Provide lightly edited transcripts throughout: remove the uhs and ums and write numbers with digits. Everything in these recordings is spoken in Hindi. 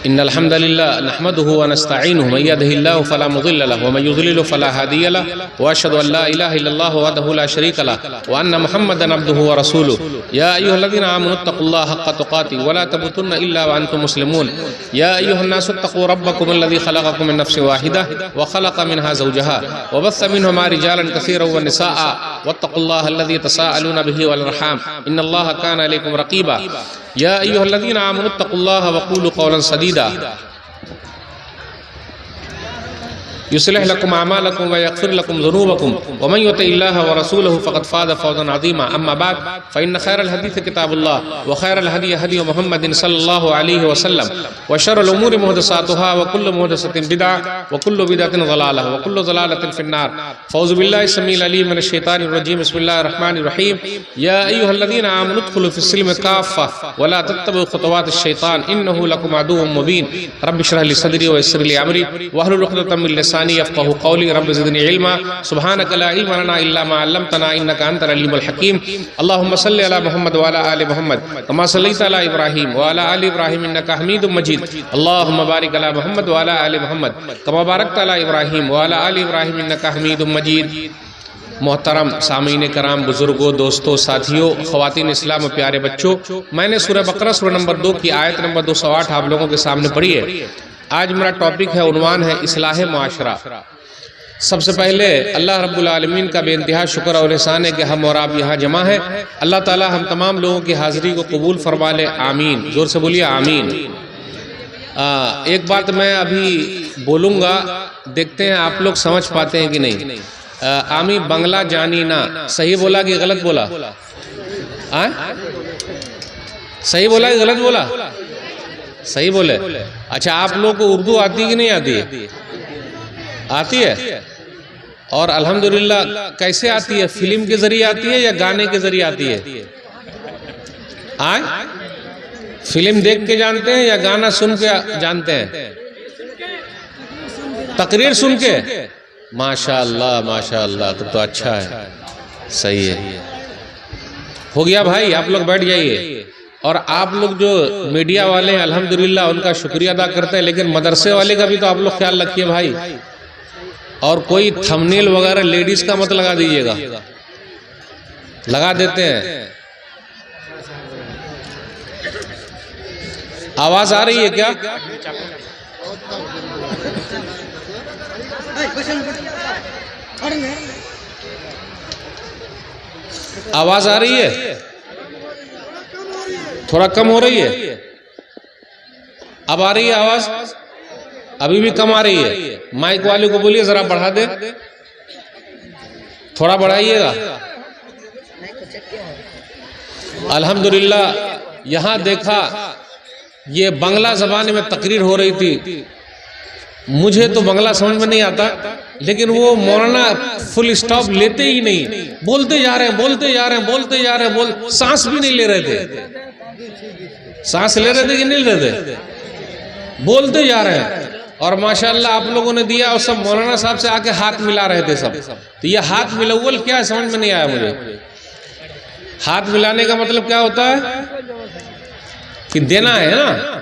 इन्नल हम्दुलिल्लाह नहमदुहु व नस्तईनुहु मन यहदिहिल्लाहु फला मुदिल्ल लहु व मन युद्लिल फला हादिय लहु व अशहदु अल्ला इलाहा इल्लल्लाहु वहदहु ला शरीक लहु व अन्न मुहम्मदन अब्दुहु व रसूलुहु या अय्युहल्लज़ीना आमनु तक़ुल्लाहा हक़्क़ तुक़ातिहि व ला तमूतुन्ना इल्ला व अंतुम मुस्लिमून या अय्युहन्नासु इत्तक़ू रब्बकुमुल्लज़ी ख़लक़कुम मिन नफ्सिन वाहिदह व ख़लक़ मिनहा ज़ौजहा व बस्स मिनहुमा रिजालन कसीरन व निसाअ वत्तक़ुल्लाहा अल्लज़ी तसाअलूना बिही वल अर्हाम इन्नल्लाहा काना अलैकुम रक़ीबा या अय्युहल्लज़ीना आमनु तक़ुल्लाहा व क़ूलू क़ौलन सदीदा युस्लिह लकुम अमालकुम व यग़फिर लकुम ज़ुनूबकुम व मन युतिइल्लाह व रसूलहु फ़क़द फ़ाज़ फ़ौज़न अज़ीमा अम्मा बाद फ़इन्न खैरल हदीस किताबुल्लाह व खैरल हदी हदी मुहम्मदिन सल्लल्लाहु अलैहि वसल्लम व शर्रल उमूरि मुहदसातुहा व कुल्लु मुहदसतिन बिदअह व कुल्लु बिदअतिन ज़लालह व कुल्लु ज़लालतिन फ़िन्नार फ़ऊज़ु बिल्लाहि समीइल अलीम मिनश शैतानिर रजीम बिस्मिल्लाहिर रहमानिर रहीम या अय्युहल्लज़ीना आमनु उद्खुलू फ़िस्सिल्मि काफ़्फ़ा व ला तत्तबिउ ख़ुतवातिश शैतान इन्नहु लकुम अदुव्वुम मुबीन रब्बि इश्रह ली सदरी व यस्सिर ली अमरी वहलुल उक़दतम मिन लिसानी यफ़क़हू क़ौली रब्बि ज़िदनी इल्मा सुब्हानका ला इल्मा लना इल्ला मा अल्लमतना इन्नका अंतल अलीमुल हकीम अल्लाहुम्मा सल्लि अला मुहम्मद व अला आलि मुहम्मद कमा सल्लैता अला इब्राहीम व अला आलि इब्राहीम इन्नका हमीदुम मजीद अल्लाहुम्मा बारिक अला मुहम्मद व अला आलि मुहम्मद कमा बारकता अला इब्राहीम व अला आलि इब्राहीम इन्नका हमीदुम मजीद। मोहतरम सामीन कराम, बुजुर्गों, दोस्तों, साथियों, ख़वातीन इस्लाम और प्यारे बच्चों, मैंने सूरह बकरा सूरह नंबर 2 की आयत नंबर 208 आप लोगों के सामने पढ़ी है। आज मेरा टॉपिक है, उन्वान है इस्लाह मुआशरा। सबसे पहले अल्लाह रब्बुल आलमीन का बेइंतहा शुक्र और एहसान है कि हम और आप यहाँ जमा है। अल्लाह ताला हम तमाम लोगों की हाज़िरी को कबूल फरमा ले, आमीन। जोर से बोलिए आमीन। एक बात मैं अभी बोलूँगा, देखते हैं आप लोग समझ पाते हैं कि नहीं। आमी बंगला जानी ना, सही बोला कि गलत बोला? सही बोला कि गलत बोला? सही बोले। अच्छा, आप लोग को उर्दू आती है कि नहीं आती है? आती है। और अल्हम्दुलिल्लाह कैसे आती है? फिल्म के जरिए आती है या गाने के जरिए आती है? फिल्म देख के जानते हैं या गाना सुन के जानते हैं? तकरीर सुन के? माशाअल्लाह माशाअल्लाह, तो अच्छा है, सही है। हो गया भाई, आप लोग बैठ जाइए। और आप लोग जो मीडिया वाले हैं अल्हम्दुलिल्लाह उनका शुक्रिया अदा करते हैं, लेकिन मदरसे वाले का भी तो आप लोग ख्याल रखिए भाई। और कोई थंबनेल वगैरह लेडीज का मत लगा दीजिएगा, लगा देते हैं। आवाज आ रही है क्या? आवाज आ रही है? थोड़ा कम हो रही है। अब आ रही है आवाज? अभी भी कम आ रही है। माइक वाले को बोलिए जरा बढ़ा दे, थोड़ा बढ़ाइएगा। अल्हम्दुलिल्लाह यहाँ देखा, ये बांग्ला जबान में तकरीर हो रही थी। मुझे तो बांग्ला समझ में नहीं आता, लेकिन वो मौलाना फुल स्टॉप लेते ही नहीं, बोलते जा रहे हैं, बोलते जा रहे हैं, बोलते जा रहे हैं, सांस भी नहीं ले रहे थे। सांस ले रहे थे कि नहीं ले रहे थे? बोलते जा रहे हैं। और माशाअल्लाह आप लोगों ने दिया, और सब मौलाना साहब से आके हाथ मिला रहे थे सब। तो ये हाथ मिलावल क्या है समझ में नहीं आया मुझे। हाथ मिलाने का मतलब क्या होता है? कि देना है ना।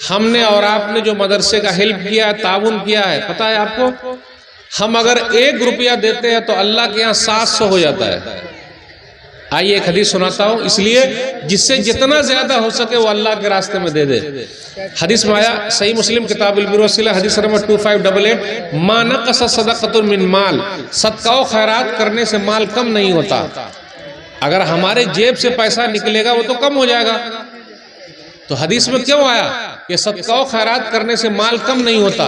हमने और आपने जो मदरसे का हेल्प किया है, ताउन किया है, पता है आपको, हम अगर 1 रुपया देते हैं तो अल्लाह के यहाँ 700 हो जाता है। आइए एक हदीस सुनाता हूँ, इसलिए जिससे जितना ज्यादा हो सके वो अल्लाह के रास्ते में दे दे। हदीस में आया, सही मुस्लिम किताबुल बिर वसीला हदीस नंबर 2588, मा नक़स सदक़तुन मिन माल, सदका व खैरात करने से माल कम नहीं होता। अगर हमारे जेब से पैसा निकलेगा वो तो कम हो जाएगा। तो हदीस में क्यों आया कि सदका व खैरात करने से माल कम नहीं होता?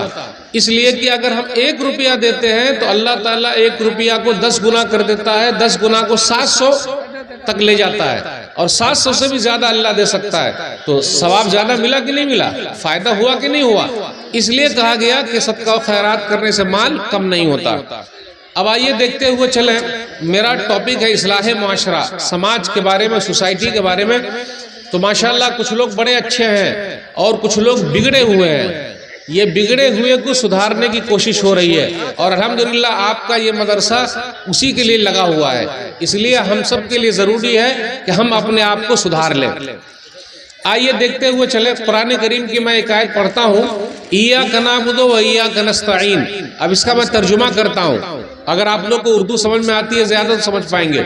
इसलिए कि अगर हम 1 रुपया देते हैं तो अल्लाह ताला 1 रुपया को 10 गुना कर देता है, 10 गुना को 700 तक ले जाता है, और 700 से भी ज्यादा अल्लाह दे सकता है। तो सवाब ज्यादा मिला कि नहीं मिला? फायदा हुआ कि नहीं हुआ? इसलिए कहा गया कि सदका व खैरात करने से माल कम नहीं होता। अब आइए देखते हुए चलें, मेरा टॉपिक है इस्लाह मुआशरा, समाज के बारे में, सोसाइटी के बारे में। तो माशाअल्लाह कुछ लोग बड़े अच्छे हैं और कुछ लोग बिगड़े हुए हैं। ये बिगड़े हुए को सुधारने की कोशिश हो रही है, और अल्हम्दुलिल्लाह आपका ये मदरसा उसी के लिए लगा हुआ है। इसलिए हम सब के लिए ज़रूरी है कि हम अपने आप को सुधार लें। आइए देखते हुए चले कुरान करीम की मैं एक आयत पढ़ता हूँ, इय्याका नअबुदु व इय्याका नस्तईन। अब इसका मैं तर्जुमा करता हूँ, अगर आप लोग को उर्दू समझ में आती है ज्यादा तो समझ पाएंगे।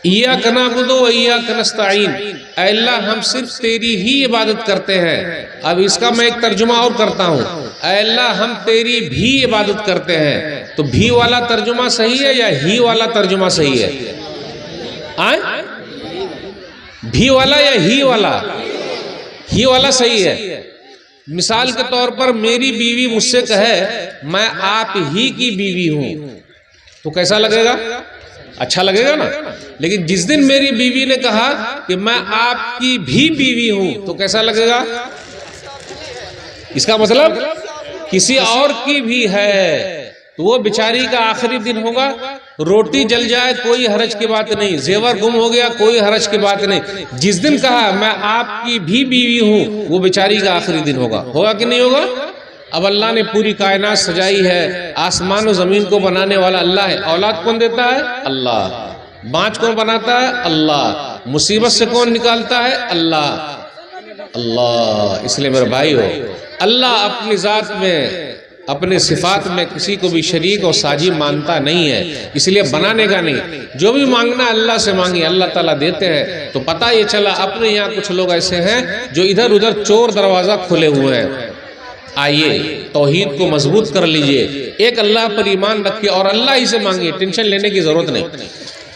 इय्याका नअबुदु व इय्याका नस्तईन, अल्लाह हम सिर्फ तेरी ही इबादत करते हैं। अब इसका मैं एक तर्जुमा और करता हूँ, अल्लाह हम तेरी भी इबादत करते हैं। तो भी वाला तर्जुमा सही है या ही वाला तर्जुमा सही है? आए भी वाला या ही वाला? ही वाला सही है। मिसाल के तौर पर मेरी बीवी मुझसे कहे मैं आप ही की बीवी हूं, तो कैसा लगेगा? अच्छा लगेगा ना। लेकिन जिस दिन मेरी बीवी ने कहा कि मैं आपकी भी बीवी हूं, तो कैसा लगेगा? इसका मतलब किसी और की भी है, तो वो बेचारी का आखिरी दिन होगा। रोटी जल जाए कोई हरज की बात नहीं, जेवर गुम हो गया कोई हरज की बात नहीं। जिस दिन कहा मैं आपकी भी बीवी हूं, वो बेचारी का आखिरी दिन होगा। होगा कि नहीं होगा? अब अल्लाह ने पूरी कायनात सजाई है, आसमान और जमीन को बनाने वाला अल्लाह है। औलाद कौन देता है? अल्लाह। बाँझ कौन बनाता है? अल्लाह। मुसीबत से कौन निकालता है? अल्लाह। अल्लाह। इसलिए मेरे भाई हो, अल्लाह अपनी जात में, अपने सिफात में किसी को भी शरीक और साजी मानता नहीं है, इसलिए बनाने का नहीं। जो भी मांगना अल्लाह से मांगे, अल्लाह ताला देते हैं। तो पता ये चला अपने यहाँ कुछ लोग ऐसे हैं जो इधर उधर चोर दरवाजा खुले हुए हैं। आइए तौहीद को मजबूत कर लीजिए, एक अल्लाह पर ईमान रखिए और अल्लाह ही से मांगिए, टेंशन लेने की जरूरत नहीं।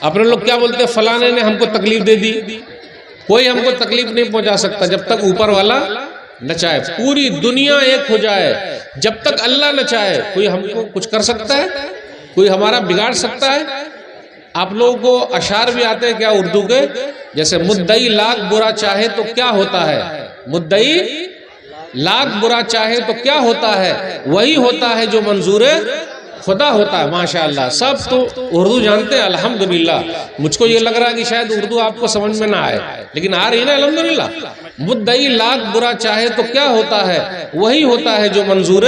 अपने लोग क्या बोलते हैं, फलाने ने हमको तकलीफ दे दी। कोई हमको तकलीफ नहीं पहुंचा सकता जब तक ऊपर वाला न चाहे। पूरी दुनिया एक हो जाए, जब तक अल्लाह न चाहे कोई हमको कुछ कर सकता है? कोई हमारा बिगाड़ सकता है? आप लोगों को अशार भी आते हैं क्या उर्दू के? जैसे मुद्दई लाख बुरा चाहे तो क्या होता है? मुद्दई लाख बुरा चाहे तो क्या होता है? वही होता है जो मंजूर खुदा होता है। माशाअल्लाह, सब तो उर्दू जानते हैं अल्हम्दुलिल्लाह। मुझको ये लग रहा है कि शायद उर्दू आपको समझ में ना आए, लेकिन आ रही है ना अल्हम्दुलिल्लाह। मुद्दई लाख बुरा चाहे तो क्या होता है? वही होता है जो मंजूर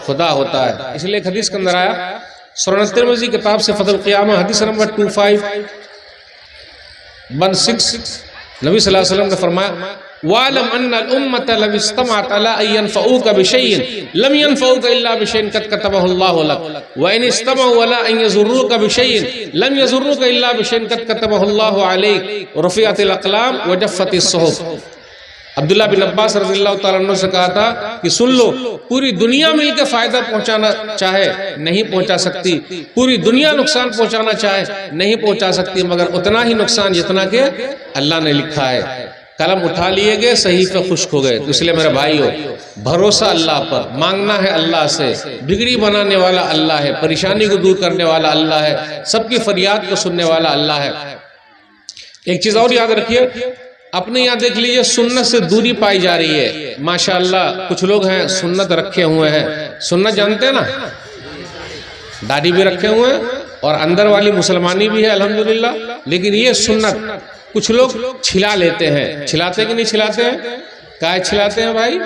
खुदा होता है। इसलिए एक हदीस के अंदर आया, सुनन तिरमिज़ी किताब से फतहुल क़ियामा हदीस नंबर 2516, नबी सल्लल्लाहु अलैहि वसल्लम ने फरमाया, वालम अन्नल उम्मत लव इस्तमअत अला अन यनफऊका बिशैइन लम यनफऊका इल्ला बिशैइन कद कतबहु अल्लाहु लक व इन इस्तमअu अला अन यज़ुर्रुका बिशैइन लम यज़ुर्रुका इल्ला बिशैइन कद कतबहु अल्लाहु अलैक व रुफ़िअतिल अक़लाम व जफ़्फ़तिस सुहुफ़। अब्दुल्लाह बिन अब्बास रज़ियल्लाहु ताला अन्हु से कहा था कि सुन लो, पूरी दुनिया मिलकर फायदा पहुंचाना चाहे नहीं पहुंचा सकती, पूरी दुनिया नुकसान पहुंचाना चाहे नहीं पहुंचा सकती, मगर उतना ही नुकसान जितना के अल्लाह ने लिखा है। कलम उठा लिए गए, सही पे खुश्क हो गए। तो इसलिए मेरे भाइयों, भरोसा अल्लाह पर, मांगना है अल्लाह से। बिगड़ी बनाने वाला अल्लाह है, परेशानी को दूर करने वाला अल्लाह है, सबकी फरियाद को सुनने वाला अल्लाह है। एक चीज और याद रखिए, अपने यहाँ देख लीजिए सुन्नत से दूरी पाई जा रही है। माशाअल्लाह कुछ लोग हैं सुन्नत रखे हुए हैं। सुन्नत जानते हैं ना, दाढ़ी भी रखे हुए हैं और अंदर वाली मुसलमानी भी है अल्हम्दुलिल्लाह। लेकिन ये सुन्नत कुछ लोग छिला लेते हैं। छिलाते कि नहीं छिलाते हैं? काय छिलाते हैं भाई?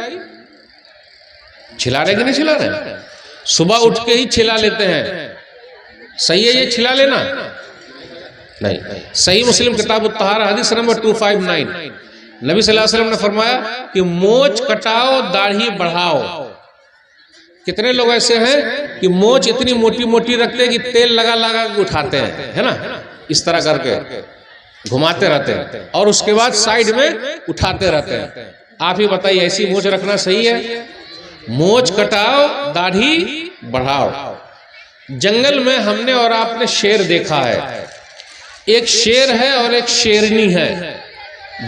छिला रहे कि नहीं छिला रहे? सुबह उठ के ही छिला लेते हैं। सही है ये छिला लेना? नहीं। सही मुस्लिम किताब तहारा हदीस नंबर 259, नबी सल्लल्लाहु अलैहि वसल्लम ने फरमाया कि मोच कटाओ दाढ़ी बढ़ाओ। कितने लोग ऐसे हैं कि मोच इतनी मोटी मोटी रखते हैं कि तेल लगा लगा के उठाते हैं, है ना, इस तरह करके घुमाते रहते हैं और उसके बाद साइड में उठाते रहते हैं। आप ही बताइए ऐसी मोच रखना सही है? मोच कटाओ दाढ़ी बढ़ाओ। जंगल में हमने और आपने शेर देखा है। एक शेर है और एक शेरनी है।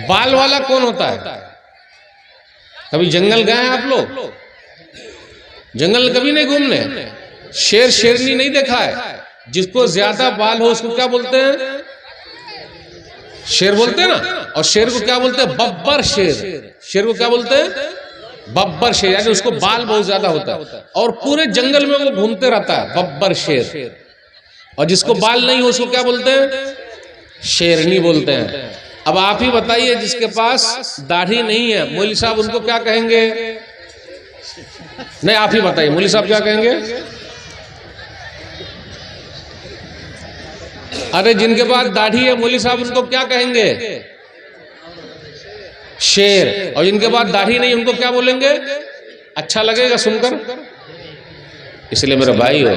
बाल वाला कौन होता है? कभी जंगल गए हैं आप लोग? जंगल कभी नहीं घूमने? शेर शेरनी नहीं देखा है? जिसको ज्यादा बाल हो उसको क्या बोलते हैं? शेर बोलते हैं ना। और शेर को क्या बोलते हैं? बब्बर शेर। शेर को क्या बोलते हैं? बब्बर शेर, यानी उसको बाल बहुत ज्यादा होता है और पूरे जंगल में वो घूमते रहता है, बब्बर शेर। और जिसको बाल नहीं हो उसको क्या बोलते हैं? शेरनी बोलते हैं। अब आप ही बताइए, जिसके पास दाढ़ी नहीं है, मौलवी साहब उनको क्या कहेंगे? नहीं, आप ही बताइए मौलवी साहब क्या कहेंगे? अरे जिनके पास दाढ़ी है मौलवी साहब उनको क्या कहेंगे? शेर, और जिनके बाद दाढ़ी नहीं उनको क्या बोलेंगे? अच्छा लगेगा सुनकर? इसलिए मेरे भाई हो,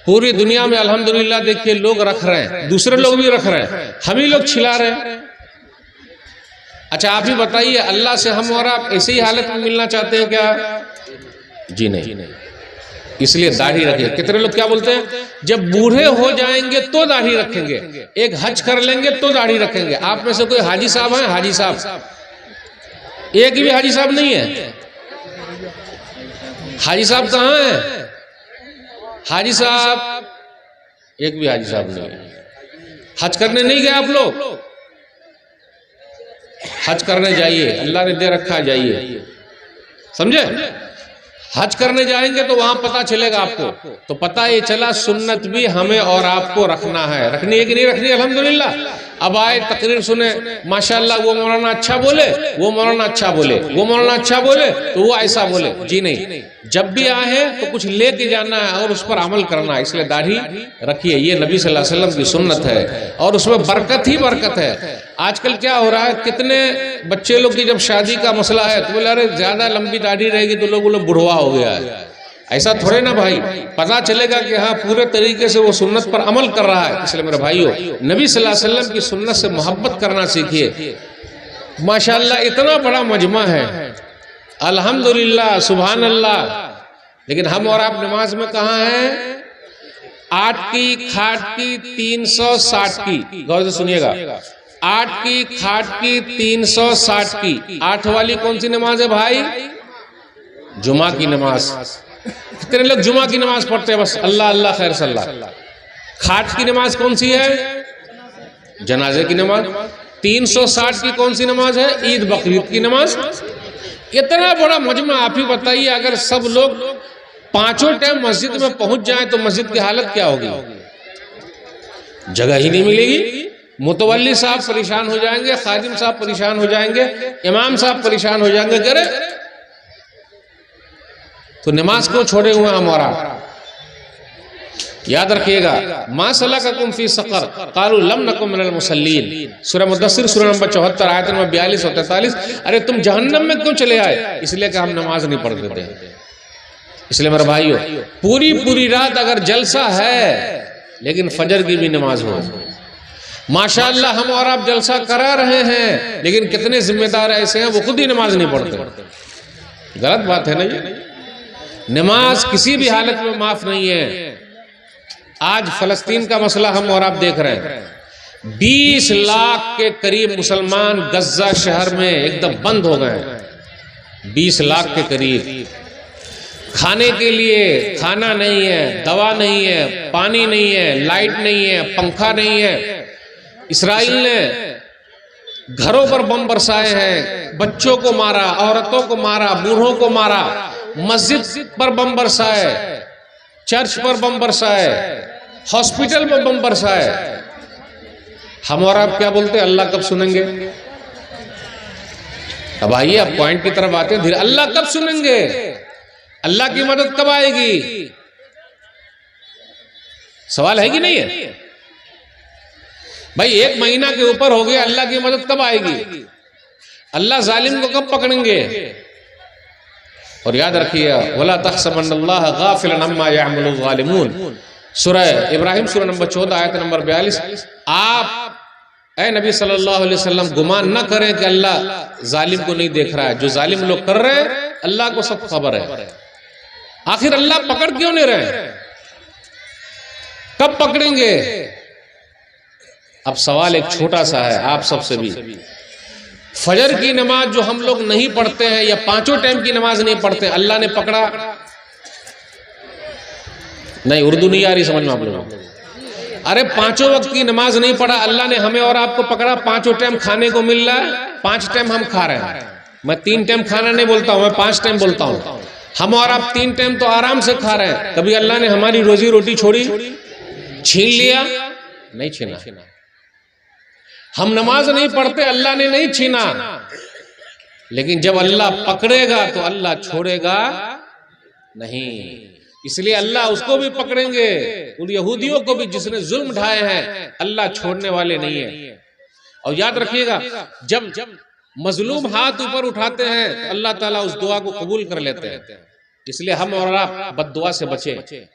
पूरी दुनिया में अल्हम्दुलिल्लाह देखिए लोग रख रहे हैं, दूसरे लोग भी रख रहे हैं, हम ही लोग छिला रहे हैं। अच्छा आप ही बताइए, अल्लाह से हम और आप ऐसी ही हालत में मिलना चाहते हैं क्या? जी नहीं। इसलिए दाढ़ी रखिए। कितने लोग क्या बोलते हैं, जब बूढ़े हो जाएंगे तो दाढ़ी रखेंगे, एक हज कर लेंगे तो दाढ़ी रखेंगे। आप में से कोई हाजी साहब हैं? हाजी साहब एक भी हाजी साहब नहीं है। हाजी साहब कहाँ हैं? हाजी साहब एक भी हाजी साहब नहीं है। हज करने नहीं गए आप लोग? हज करने जाइए, अल्लाह ने दे रखा है, जाइए, समझे? हज करने जाएंगे तो वहां पता चलेगा आपको, तो पता ये चला सुन्नत भी हमें और आपको रखना है। रखनी है कि नहीं रखनी? अल्हम्दुलिल्लाह। अब आए तकरीर सुने, माशाअल्लाह वो मौलाना अच्छा बोले, वो मौलाना अच्छा बोले, वो मौलाना अच्छा बोले तो वो ऐसा बोले। जी नहीं, जब भी आए तो कुछ लेके जाना है और उस पर अमल करना है। इसलिए दाढ़ी रखिए, ये नबी सल्लल्लाहु अलैहि वसल्लम की सुन्नत है और उसमें बरकत ही बरकत है। आजकल क्या हो रहा है, कितने बच्चे लोग की जब शादी का मसला है तो बोले अरे ज्यादा लंबी दाढ़ी रहेगी तो लोग बोले बुढ़वा हो गया है। ऐसा थोड़े ना भाई, पता चलेगा कि हाँ पूरे तरीके से वो सुन्नत पर अमल कर रहा है। इसलिए मेरे भाइयों, नबी सल्लल्लाहु अलैहि वसल्लम की सुन्नत से मोहब्बत करना सीखिए। माशाअल्लाह इतना बड़ा मजमा है, अल्हम्दुलिल्लाह, सुभान अल्लाह, लेकिन हम और आप नमाज में कहाँ हैं? 8 की खाट की 360 की, गौर से सुनिएगा, 8 की खाट की 360 की। 8 वाली कौन सी नमाज है भाई? जुमा की नमाज। कितने लोग जुमा की नमाज पढ़ते हैं? बस अल्लाह अल्लाह खैर सल्लाह। खाट की नमाज कौन सी है? जनाजे की नमाज। 360 की कौन सी नमाज है? ईद बकरीद की नमाज। इतना बड़ा मजमा, आप ही बताइए, अगर सब लोग पांचों टाइम मस्जिद में पहुंच जाएं तो मस्जिद की हालत क्या होगी? जगह ही नहीं मिलेगी। मुतवल्ली साहब परेशान हो जाएंगे, खादिम साहब परेशान हो जाएंगे, इमाम साहब परेशान हो जाएंगे। करे तो नमाज को छोड़े हुए हम और आप? याद रखिएगा, मा सलककुम फी सक़र क़ालू लम नकुम मिनल मुसल्लीन। सूरह मुद्दस्सिर सूरह नंबर 74 आयत नंबर 42 और 43। अरे तुम जहन्नम में क्यों चले आए? इसलिए कि हम नमाज नहीं पढ़ते थे। इसलिए मेरे भाइयों, पूरी पूरी रात अगर जलसा है लेकिन फजर की भी नमाज हो। माशाअल्लाह हम और आप जलसा करा रहे हैं, लेकिन कितने जिम्मेदार ऐसे हैं वो खुद ही नमाज नहीं पढ़ते। गलत बात है ना ये। नमाज किसी भी हालत में माफ नहीं है। आज फलस्तीन का मसला हम और आप देख रहे हैं, 20 लाख के करीब मुसलमान गज्जा शहर में एकदम बंद हो गए। 20 लाख के करीब। खाने के लिए खाना नहीं है, दवा नहीं है, पानी नहीं है, लाइट नहीं है, पंखा नहीं है। इसराइल ने घरों पर बम बरसाए हैं, बच्चों को मारा, औरतों को मारा, बूढ़ों को मारा, मस्जिद पर बम बरसाए, चर्च पर बम बरसाए, हॉस्पिटल पर बम बरसाए। हम और आप क्या बोलते हैं? अल्लाह कब सुनेंगे? अब आइए, अब पॉइंट की तरफ आते हैं धीरे। अल्लाह कब सुनेंगे? अल्लाह की मदद कब आएगी? सवाल है कि नहीं है भाई? 1 महीना के ऊपर हो गया, अल्लाह की मदद कब आएगी? अल्लाह जालिम को कब पकड़ेंगे? और याद रखिए, वला तहसबन्नल्लाह गाफिलन अम्मा यअमलुल ज़ालिमून। सूरह इब्राहिम सूरह नंबर 14 आयत नंबर 42। आप ऐ नबी सल्लल्लाहु अलैहि वसल्लम गुमान न करें कि अल्लाह जालिम को नहीं देख रहा है। जो जालिम लोग कर रहे हैं अल्लाह को सब खबर है। आखिर अल्लाह पकड़ क्यों नहीं रहे? कब पकड़ेंगे? अब सवाल एक छोटा सा है आप सबसे भी। फजर की नमाज जो हम लोग नहीं पढ़ते हैं या पांचों टाइम की नमाज नहीं पढ़ते, अल्लाह ने पकड़ा नहीं? उर्दू नहीं आ रही समझ में आप लोग? अरे पांचों वक्त की नमाज नहीं पढ़ा, अल्लाह ने हमें और आपको पकड़ा। पांचों टाइम खाने को मिल रहा है, 5 टाइम हम खा रहे हैं। मैं 3 टाइम खाना नहीं बोलता हूं, मैं 5 टाइम बोलता हूं। हम और आप 3 टाइम तो आराम से खा रहे हैं। कभी अल्लाह ने हमारी रोजी रोटी छोड़ी? छीन लिया? नहीं छीना। हम नमाज नहीं पढ़ते, अल्लाह ने नहीं छीना, लेकिन जब अल्लाह पकड़ेगा तो अल्लाह छोड़ेगा नहीं। इसलिए अल्लाह उसको भी पकड़ेंगे, उन यहूदियों को भी जिसने जुल्म ढाए हैं। अल्लाह छोड़ने वाले नहीं है। और याद रखिएगा, जब मजलूम हाथ ऊपर उठाते हैं तो अल्लाह ताला उस दुआ को कबूल कर लेते हैं। इसलिए हम और आप बद्दुआ से बचे।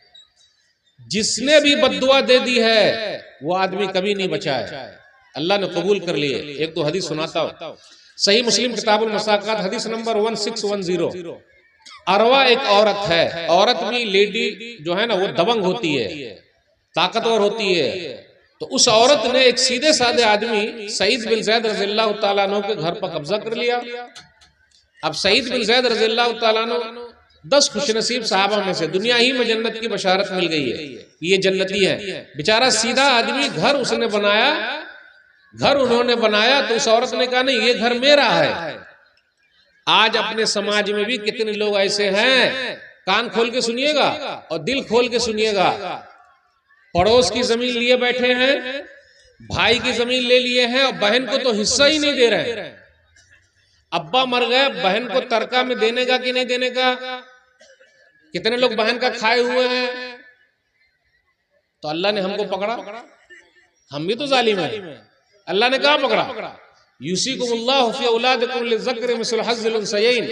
जिसने भी बद्दुआ दे दी है वो आदमी कभी नहीं बचा है, अल्लाह ने कबूल कर लिए। एक तो हदीस सुनाता हूं, सही मुस्लिम किताबुल मसाकात हदीस नंबर 1610। अरवा एक औरत है, औरत भी लेडी जो है ना वो दबंग होती है, ताकतवर होती है। तो उस औरत ने एक सीधे साधे आदमी सईद बिन ज़ैद रज़ियल्लाहु ताला अन्हु के घर पर कब्जा कर लिया। अब सईद बिन ज़ैद रज़ियल्लाहु ताला अन्हु 10 खुशनसीब सहाबा में से दुनिया ही में जन्नत की बशारत मिल गई है, ये जन्नती है। बेचारा सीधा आदमी, घर उसने बनाया, घर उन्होंने बनाया तो उस औरत ने कहा नहीं ये घर मेरा है। आज अपने समाज में भी कितने लोग ऐसे हैं, कान खोल के सुनिएगा और दिल खोल के सुनिएगा, पड़ोस की जमीन लिए बैठे हैं, भाई की जमीन ले लिए हैं और बहन को तो हिस्सा ही नहीं दे रहे हैं। अब्बा मर गए, बहन को तरका में देने का कि नहीं देने का। कितने लोग बहन का खाए हुए हैं। तो अल्लाह ने हमको पकड़ा, हम भी तो जालिम हैं। अल्लाह ने कहा पकड़ा, यूसीकुमुल्लाहु फी औलादिकुम लिज़क्रि मिस्लु हज़्ज़िल उन्सयैन,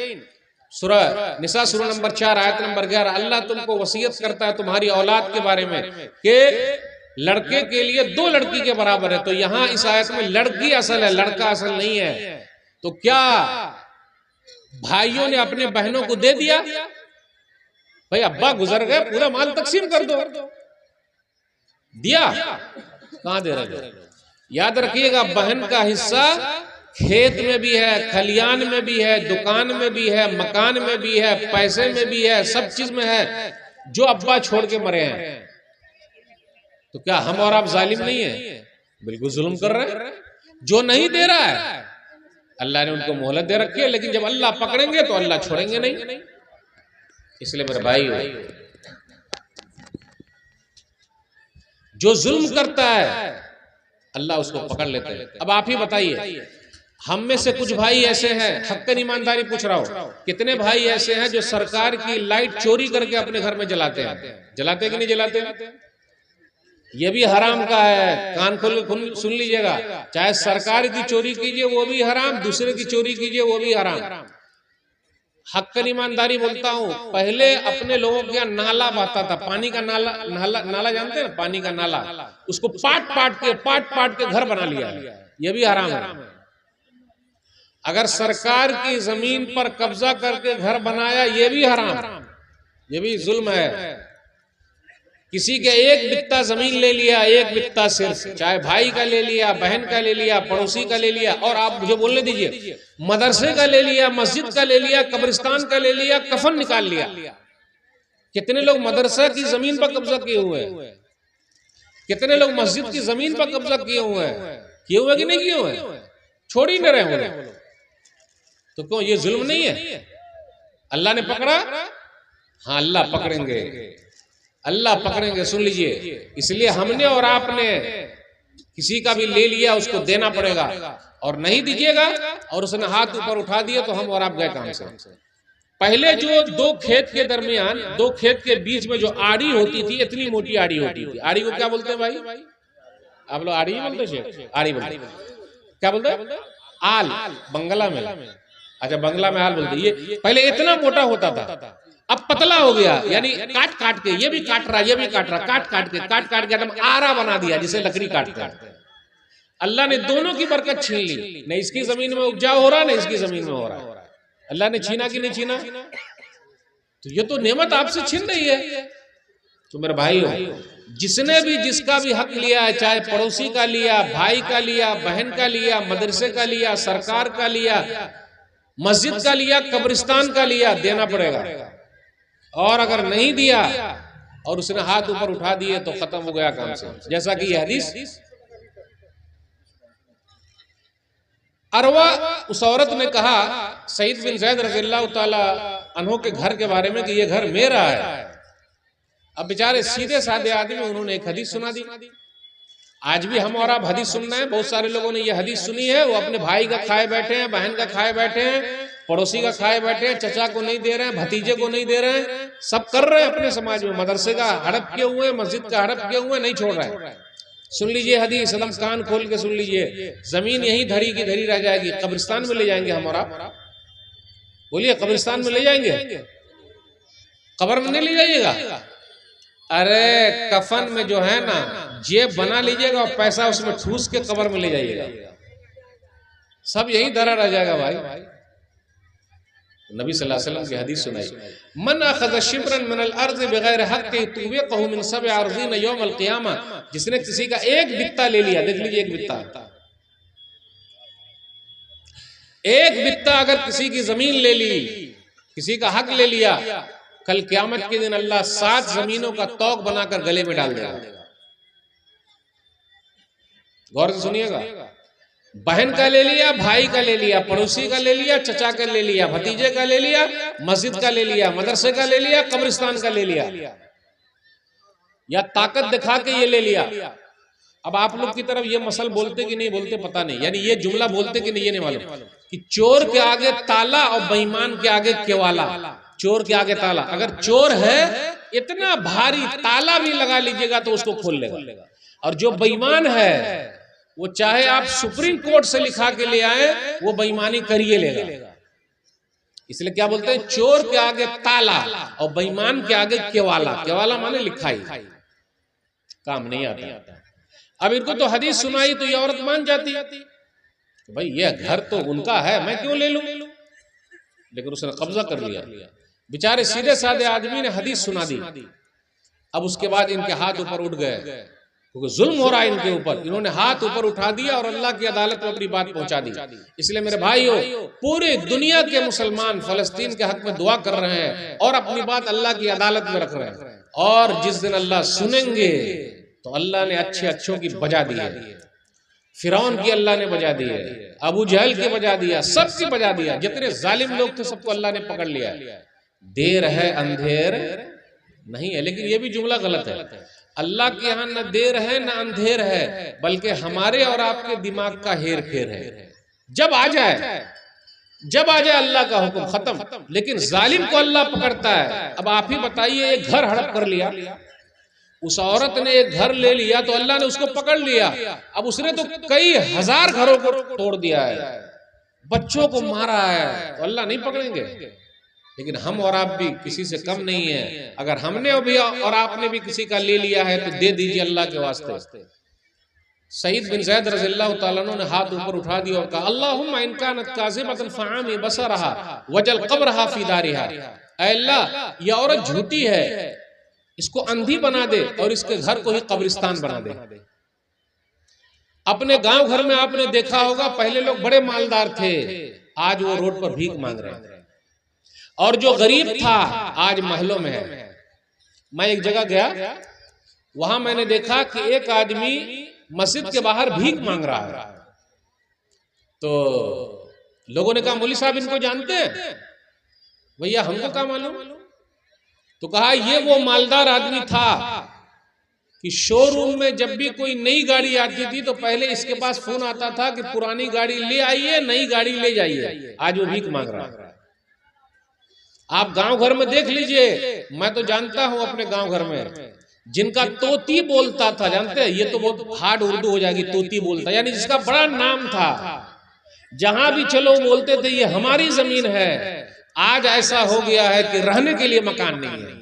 सूरह निसा सूरह नंबर 4 आयत नंबर 11। अल्लाह तुमको वसीयत करता है तुम्हारी औलाद के बारे में कि लड़के के लिए 2 लड़की के बराबर है। तो यहाँ इस आयत में लड़की असल है, लड़का असल नहीं है। तो क्या भाइयों ने अपने बहनों को दे दिया, भाई अब्बा गुजर गए पूरा माल तकसीम कर दो, दिया? कहां दे रहे? याद रखिएगा, बहन का हिस्सा खेत में भी है, खलियान में भी है, दुकान में भी है, मकान में भी है, पैसे में भी है, सब चीज में है। जो अब्बा छोड़ के मरे हैं, तो क्या हम और आप जालिम नहीं है? बिल्कुल जुल्म कर रहे हैं। जो नहीं दे रहा है अल्लाह ने उनको मोहलत दे रखी है, लेकिन जब अल्लाह पकड़ेंगे तो अल्लाह छोड़ेंगे नहीं। इसलिए मेरे भाई, जो जुल्म करता है अल्लाह उसको पकड़ लेते हैं। अब आप ही बताइए, हम में से कुछ भाई ऐसे हैं, हक़्क़न ईमानदारी पूछ रहा हूं, कितने भाई ऐसे हैं जो सरकार की लाइट चोरी करके अपने घर में जलाते हैं? जलाते कि नहीं जलाते? ये भी हराम का है, कान खोल के सुन लीजिएगा। चाहे सरकार की चोरी कीजिए वो भी हराम, दूसरे की चोरी कीजिए वो भी हराम। हक़्क़न ईमानदारी बोलता हूं, पहले अपने लोगों के यहाँ नाला बहता था, पानी का नाला जानते हैं ना, पानी का नाला, उसको पाट पाट के घर बना लिया, ये भी हराम है। अगर सरकार की जमीन पर कब्जा करके घर बनाया ये भी हराम, ये भी जुल्म है। किसी के एक बित्ता जमीन ले लिया, एक बित्ता सिर्फ, चाहे भाई का ले लिया, बहन का ले लिया, पड़ोसी का ले लिया, और आप मुझे बोलने दीजिए, मदरसे का ले लिया, मस्जिद का ले लिया, कब्रिस्तान का ले लिया, कफन निकाल लिया। कितने लोग मदरसा की जमीन पर कब्जा किए हुए हैं, कितने लोग मस्जिद की जमीन पर कब्जा किए हुए हैं, किए हुए कि नहीं किए हुए? छोड़ ही न रहे हैं। तो क्यों ये जुल्म नहीं है? अल्लाह ने पकड़ा, हाँ अल्लाह पकड़ेंगे, अल्लाह पकड़ेंगे, सुन लीजिए। इसलिए हमने और आपने किसी का भी ले लिया उसको देना पड़ेगा, और नहीं दीजिएगा और उसने हाथ ऊपर उठा दिया तो हम और आप गए काम से। पहले जो 2 खेत के दरमियान, 2 खेत के बीच में जो आड़ी होती थी, इतनी मोटी आड़ी होती थी। आड़ी को क्या बोलते हैं भाई? आप लोग आड़ी बोलते हैं? आड़ी बोलते क्या बोलते हैं? आल, बंगला में। अच्छा, बंगला में आल बोलते। ये पहले इतना मोटा होता था, अब पतला हो गया, यानी काट के, ये भी काट रहा, ये भी काट रहा, काट के एकदम आरा बना दिया, जिसे लकड़ी काटते हैं। अल्लाह ने दोनों की बरकत छीन ली, नहीं इसकी जमीन में उपजाऊ हो रहा, नहीं इसकी जमीन में हो रहा। अल्लाह ने छीना कि नहीं छीना? तो ये तो नेमत आपसे छीन रही है। तो मेरे भाई हो, जिसने भी जिसका भी हक लिया है, चाहे पड़ोसी का लिया, भाई का लिया, बहन का लिया, मदरसे का लिया, सरकार का लिया, मस्जिद का लिया, कब्रिस्तान का लिया, देना पड़ेगा। और अगर नहीं दिया और उसने हाथ ऊपर उठा दिए तो खत्म हो गया काम से। जैसा कि यह हदीस, अरवा उस औरत ने कहा सईद बिन ज़ैद रज़ियल्लाहु ताला अन्हु के घर के बारे में कि ये घर मेरा है। अब बेचारे सीधे साधे आदमी, उन्होंने एक हदीस सुना दी। आज भी हम और आप हदीस सुनना है, बहुत सारे लोगों ने ये हदीस सुनी है, वो अपने भाई का खाए बैठे हैं, बहन का खाए बैठे हैं, पड़ोसी का खाए बैठे हैं, चचा को नहीं दे रहे हैं, भतीजे को नहीं दे रहे हैं, सब कर रहे हैं अपने समाज में। मदरसे का हड़प किए हुए, मस्जिद का हड़प किए हुए, नहीं छोड़ रहे हैं। सुन लीजिए हदीस, एकदम कान खोल के सुन लीजिए। जमीन यही धरी की धरी रह जाएगी, कब्रिस्तान में ले जाएंगे हम और आप? बोलिए, कब्रिस्तान में ले जाएंगे? कब्र में नहीं ले जाइएगा? अरे कफन में जो है ना जेब बना लीजिएगा और पैसा उसमें ठूस के कब्र में ले जाइएगा, सब यही धरा रह जाएगा भाई। नबी सल्लल्लाहु अलैहि वसल्लम की हदीस सुनाई, मन अखज़ शिब्रन मिनल अर्ज़ बिगैर हक़्क़ि तुबिक़हु मिन सब'i अर्ज़ीन यौमल क़ियामा, जिसने किसी का एक बित्ता ले लिया, देख लीजिए एक बित्ता, एक बित्ता अगर किसी की जमीन ले ली, किसी का हक ले लिया, कल क़यामत के दिन अल्लाह 7 जमीनों का तौक बनाकर गले में डाल देगा। गौर से सुनिएगा, बहन का ले लिया, भाई का ले लिया, पड़ोसी का ले लिया, चचा का ले लिया, भतीजे का ले लिया, मस्जिद का ले लिया, मदरसे का ले लिया, कब्रिस्तान का ले लिया, या ताकत दिखा के ये ले लिया। अब आप लोग की तरफ ये मसल बोलते कि नहीं बोलते पता नहीं, यानी ये जुमला बोलते कि नहीं ये नहीं मालूम कि चोर के आगे ताला और बेईमान के आगे केवाला। चोर के आगे ताला, अगर चोर है इतना भारी ताला भी लगा लीजिएगा तो उसको खोल लेगा, और जो बेईमान है वो चाहे आप सुप्रीम कोर्ट से लिखा के ले आए, वो बेईमानी करिए लेगा। इसलिए क्या बोलते हैं, चोर के आगे ताला और बेईमान के आगे केवाला। केवाला माने लिखाई, काम नहीं आता। अब इनको तो हदीस सुनाई तो ये औरत मान जाती, भाई ये घर तो उनका है, मैं क्यों ले लूं, लेकिन उसने कब्जा कर लिया। बेचारे सीधे साधे आदमी ने हदीस सुना दी। अब उसके बाद इनके हाथ ऊपर उठ गए, क्योंकि जुल्म हो रहा है इनके ऊपर। इन्होंने हाथ ऊपर उठा दिया और अल्लाह की अदालत में अपनी बात पहुंचा दी। इसलिए मेरे भाइयों, पूरे दुनिया के मुसलमान फलस्तीन के हक में दुआ कर रहे हैं और अपनी बात अल्लाह की अदालत में रख रहे हैं। और जिस दिन अल्लाह सुनेंगे तो अल्लाह ने अच्छे अच्छों की बजा दी है। फिरौन की अल्लाह ने बजा दी है, अबू जहल की बजा दिया, सबकी बजा दिया। जितने जालिम लोग थे सबको अल्लाह ने पकड़ लिया। देर है अंधेर नहीं है, लेकिन ये भी जुमला गलत है। अल्लाह के यहाँ न देर है न अंधेर है, बल्कि हमारे और आपके दिमाग का हेर फेर है। जब आ जाए अल्लाह का हुक्म, खत्म। लेकिन जालिम को अल्लाह पकड़ता है। अब आप ही बताइए, एक घर हड़प कर लिया, उस औरत ने एक घर ले लिया तो अल्लाह ने उसको पकड़ लिया। अब उसने तो कई हजार घरों को तोड़ दिया है, बच्चों को मारा है, तो अल्लाह नहीं पकड़ेंगे? लेकिन हम और आप भी किसी से कम नहीं है। अगर हमने भी और आपने भी किसी का ले लिया है तो दे दीजिए अल्लाह के वास्ते। सईद बिन ज़ैद रज़ियल्लाहु ताला अन्हु ने हाथ ऊपर उठा दिया और कहा, अल्लाहुम्मा इन कानत काज़िबतन फ़अमी बसरहा वजल क़ब्रहा फ़ी दारिहा। ऐ अल्लाह, ये औरत झूठी है, इसको अंधी बना दे और इसके घर को ही कब्रिस्तान बना दे। अपने गांव घर में आपने देखा होगा, पहले लोग बड़े मालदार थे, आज वो रोड पर भीख मांग रहे हैं, और जो गरीब था आज महलों में है। मैं एक जगह गया, वहां मैंने देखा कि एक आदमी मस्जिद के बाहर भीख मांग रहा है। तो लोगों ने कहा, मौलवी साहब इनको जानते हैं? भैया हमको क्या मालूम। तो कहा, ये वो मालदार आदमी था कि शोरूम में जब भी कोई नई गाड़ी आती थी तो पहले इसके पास फोन आता था कि पुरानी गाड़ी ले आइए, नई गाड़ी ले जाइए। आज वो भीख मांग रहा है। आप गांव घर में देख लीजिए, मैं तो जानता हूं अपने गांव घर में, जिनका तोती बोलता था, जानते हैं, ये तो बहुत हार्ड उर्दू हो जाएगी, तोती बोलता, यानी जिसका बड़ा नाम था, जहां भी चलो बोलते थे ये हमारी जमीन है। आज ऐसा हो गया है कि रहने के लिए मकान नहीं है।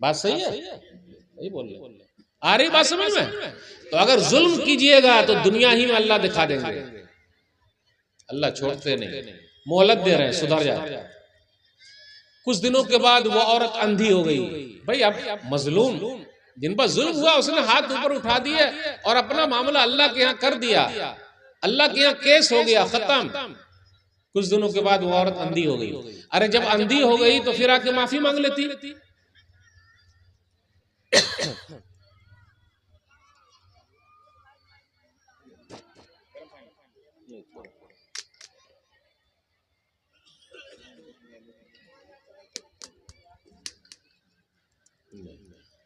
बात सही है? सही बोल रहे, आ रही बात समझ में? तो अगर जुल्म कीजिएगा तो दुनिया ही में अल्लाह दिखा देंगे। अल्लाह छोड़ते नहीं, मोहलत दे रहे हैं, सुधर जाए। कुछ दिनों के बाद वो औरत अंधी हो गई। भाई अब मजलूम जिन पर जुल्म हुआ उसने हाथ ऊपर उठा दिए और अपना मामला अल्लाह के यहाँ कर दिया। अल्लाह के यहाँ केस हो गया, खत्म। कुछ दिनों के बाद वो औरत अंधी हो गई। अरे जब अंधी हो गई तो फिर आके माफी मांग लेती।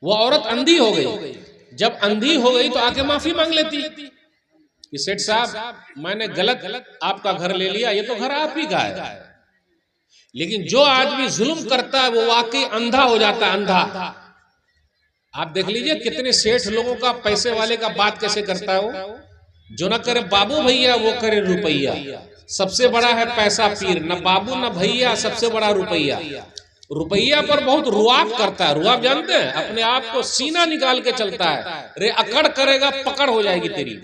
वो औरत अंधी हो गई, जब अंधी हो गई तो आके माफी मांग लेती कि सेठ साहब मैंने गलत आपका घर ले लिया, ये तो घर आप ही का है। लेकिन जो आदमी जुल्म करता है वो वाकई अंधा हो जाता है, अंधा। आप देख लीजिए कितने सेठ लोगों का, पैसे वाले का बात कैसे करता है वो, जो ना करे बाबू भैया वो करे रुपैया। सबसे बड़ा है पैसा पीर, न बाबू न भैया, सबसे बड़ा रुपैया। रुपैया पर बहुत रुआब करता है। रुआब जानते हैं? अपने आप को सीना निकाल के चलता है, रे अकड़ करेगा पकड़ हो जाएगी तेरी।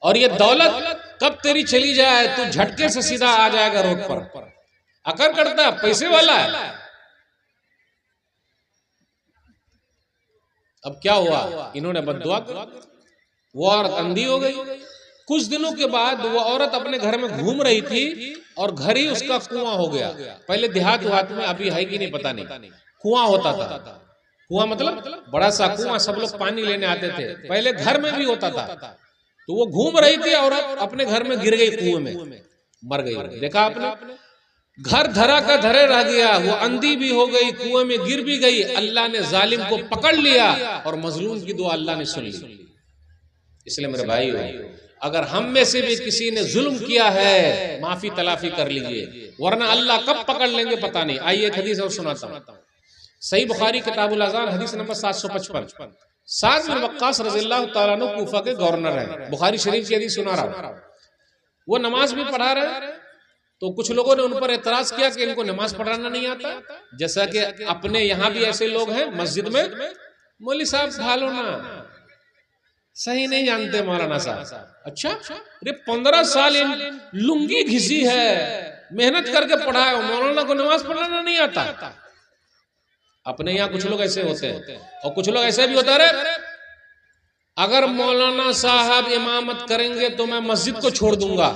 और ये दौलत कब तेरी चली जाए तू झटके से सीधा आ जाएगा रोड पर। अकड़ करता है, पैसे वाला है। अब क्या हुआ, इन्होंने बद्दुआ, वो औरत अंधी हो गई। कुछ दिनों के बाद वो औरत अपने घर में घूम रही थी और घर ही उसका कुआं हो गया। पहले देहात में, अभी है कि नहीं पता नहीं, कुआं होता था। कुआं मतलब बड़ा सा कुआं, सब लोग पानी लेने आते थे। पहले घर में भी होता था। तो वो घूम रही थी और अपने घर में गिर गई, कुएं में मर गई। देखा आपने, घर धरा का धरे रह गया। वो अंधी भी हो गई, कुएं में गिर भी गई। अल्लाह ने जालिम को पकड़ लिया और मजलूम की दुआ अल्लाह ने सुन ली। इसलिए मेरे भाई, अगर हम में से भी किसी ने जुल्म किया है, माफी तलाफी कर लीजिए, वरना अल्लाह कब पकड़ लेंगे पता नहीं। आइए एक हदीस और सुनाता हूं। सही बुखारी किताबुल अज़ान हदीस नंबर 755। साद बिन वक्कास रज़ियल्लाहु तआला अन्हु कूफा के गवर्नर हैं। बुखारी शरीफ की हदीस सुना रहा हूं। वो नमाज भी पढ़ा रहे, तो कुछ लोगों ने उन पर एतराज किया कि इनको नमाज पढ़ाना नहीं आता। जैसा कि अपने यहाँ भी ऐसे लोग हैं मस्जिद में, मौलवी साहब भालो ना, सही नहीं जानते मौलाना साहब। अच्छा, अरे 15 साल इन लुंगी घिसी है, मेहनत करके पढ़ाया, मौलाना को नमाज पढ़ाना नहीं आता। अपने यहाँ कुछ लोग ऐसे होते हैं, और कुछ लोग ऐसे भी होता है, अगर मौलाना साहब इमामत करेंगे तो मैं मस्जिद को छोड़ दूंगा।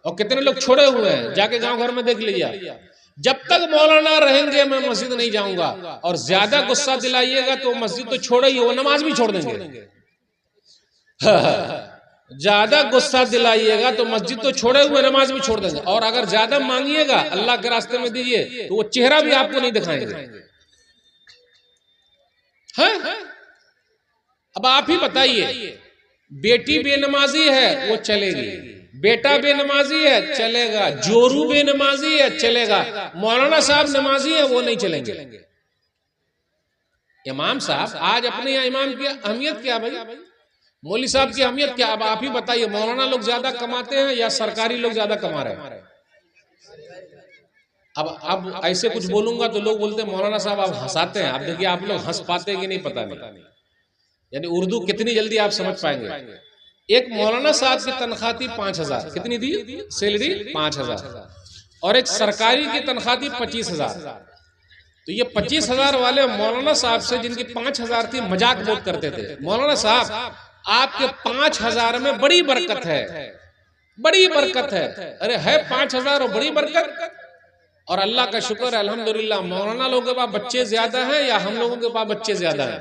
और कितने लोग छोड़े हुए हैं, जाके गांव घर में देख लीजिए, जब तक मौलाना रहेंगे मैं मस्जिद नहीं जाऊंगा। और ज्यादा गुस्सा दिलाइएगा तो मस्जिद तो छोड़े ही, वो नमाज भी छोड़ देंगे। ज्यादा गुस्सा दिलाइएगा तो मस्जिद तो छोड़े हुए, नमाज भी छोड़ देंगे। और अगर ज्यादा मांगिएगा अल्लाह के रास्ते में दीजिए तो वो चेहरा भी आपको नहीं दिखाएंगे। है? अब आप ही बताइए, बेटी बेनमाजी है वो चलेगी, बेटा बेनमाजी है चलेगा, जोरू बेनमाजी है चलेगा, मौलाना साहब नमाजी है वो नहीं चलेंगे। इमाम साहब, आज अपने यहाँ इमाम की अहमियत क्या भाई, मौलवी साहब की अहमियत क्या? अब आप ही बताइए, मौलाना लोग ज्यादा कमाते हैं या सरकारी लोग ज्यादा कमा रहे हैं? अब ऐसे कुछ बोलूंगा तो लोग बोलते हैं मौलाना साहब आप हंसाते हैं। आप देखिए, आप लोग हंस पाते कि नहीं पता नहीं, यानी उर्दू कितनी जल्दी आप समझ पाएंगे। एक मौलाना साहब की तनख्वाह थी 5000, कितनी थी सैलरी? 5000। और एक सरकारी की तनख्वाह थी 25000। तो ये 25000 वाले मौलाना साहब से, जिनकी 5000 थी, मजाक बहुत करते थे। मौलाना साहब आपके 5000 में बड़ी बरकत है, बड़ी बरकत है। अरे है 5000 और बड़ी बरकत। और अल्लाह का शुक्र है अल्हम्दुलिल्लाह, मौलाना लोगों के पास बच्चे ज्यादा हैं या हम लोगों के पास बच्चे ज्यादा हैं?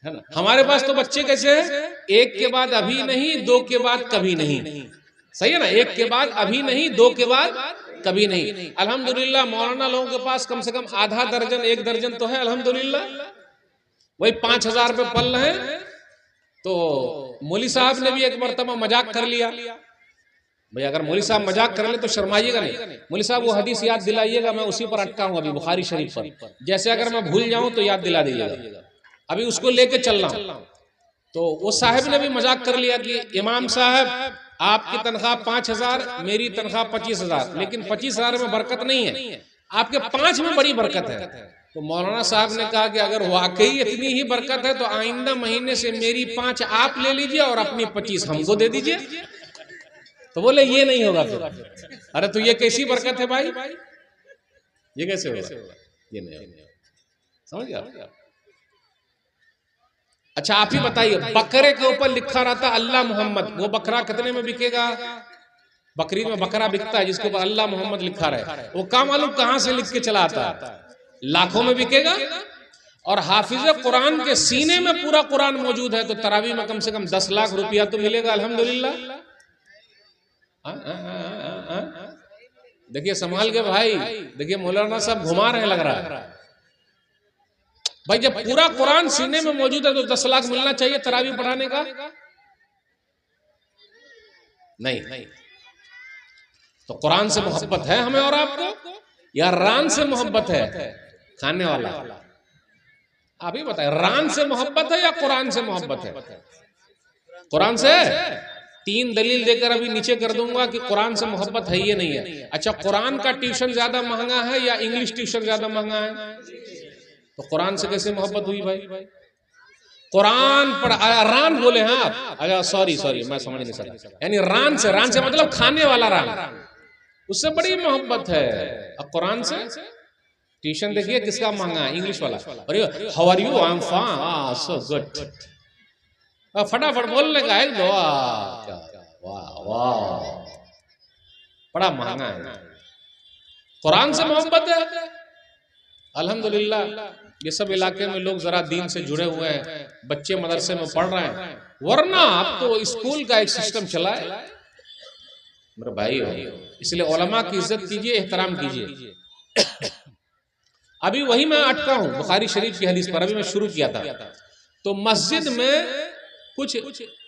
है ना? हमारे पास तो बच्चे कैसे हैं? एक के बाद अभी नहीं, दो के बाद कभी नहीं। सही है ना? एक के बाद अभी नहीं, दो के बाद कभी नहीं। अल्हम्दुलिल्लाह मौलाना लोगों के पास कम से कम आधा दर्जन, 1 दर्जन तो है अल्हम्दुलिल्लाह। वही 5000 पे पल रहे हैं। तो मौलवी साहब ने भी एक मर्तबा मजाक कर लिया। भाई अगर मौलवी साहब मजाक कर ले तो शर्माइएगा नहीं। मौलवी साहब वो हदीस याद दिलाइएगा, मैं उसी पर अटका हूं अभी बुखारी शरीफ पर। जैसे अगर मैं भूल जाऊं तो याद दिला दीजिएगा, अभी उसको लेके चल रहा हूं। तो वो साहब ने भी मजाक कर लिया कि इमाम साहब आपकी तनख्वाह 5000, मेरी तनख्वाह 25000, लेकिन 25000 में बरकत नहीं है, आपके 5 में बड़ी बरकत है। तो मौलाना साहब ने कहा कि अगर वाकई इतनी ही बरकत है तो आइंदा महीने से मेरी 5 आप ले लीजिए और अपनी 25 हमको दे दीजिए। तो बोले ये नहीं होगा फिर। अरे तो ये कैसी बरकत है भाई, ये कैसे होगा? ये नहीं होगा, समझ गया? अच्छा आप ही बताइए, बकरे के ऊपर लिखा रहता अल्लाह मोहम्मद, वो बकरा कितने में बिकेगा? बकरी में बकरा बिकता है जिसके ऊपर अल्लाह मोहम्मद लिखा रहे, वो काम मालूम कहां से लिख के चला आता है? लाखों में बिकेगा। और हाफिज कुरान के सीने में पूरा कुरान मौजूद है, तो तरावी में कम से कम 10 लाख रुपया तो मिलेगा अल्हम्दुलिल्लाह। देखिए संभाल के भाई, देखिए मौलाना साहब घुमा रहे लग रहा है भाई। जब पूरा कुरान सीने में मौजूद है तो 10 लाख मिलना चाहिए तरावी पढ़ाने का? नहीं। तो कुरान से मोहब्बत है हमें और आपको? या रान से मोहब्बत है? खाने वाला आप ही बताए, रान से मोहब्बत है या कुरान से मोहब्बत है? कुरान से। 3 दलील देकर अभी नीचे कर दूंगा कि कुरान से मोहब्बत है ये नहीं है। अच्छा, कुरान का ट्यूशन ज्यादा महंगा है या इंग्लिश ट्यूशन ज्यादा महंगा है? तो कुरान से कैसे मोहब्बत हुई भाई? कुरान पढ़, रान बोले हैं आप? अच्छा सॉरी मैं समझ नहीं सका। यानी रान से मतलब खाने वाला रान, उससे बड़ी मोहब्बत है। अब कुरान से ट्यूशन देखिए किसका महंगा है? इंग्लिश वाला। अरे how are you? I am fine, so good. फटाफट बोलने का है। वाह वाह, बड़ा महंगा है। कुरान से मोहब्बत है। अल्हम्दुलिल्लाह ये सब इलाके में लोग जरा दीन से जुड़े हुए हैं, बच्चे मदरसे में पढ़ रहे हैं, वरना अब तो स्कूल का एक सिस्टम चला है मेरे भाई हो। इसलिए उलमा की इज्जत कीजिए, एहतराम कीजिए। अभी वही मैं अटका हूं बुखारी शरीफ की हदीस पर। अभी मैं शुरू किया था तो मस्जिद में कुछ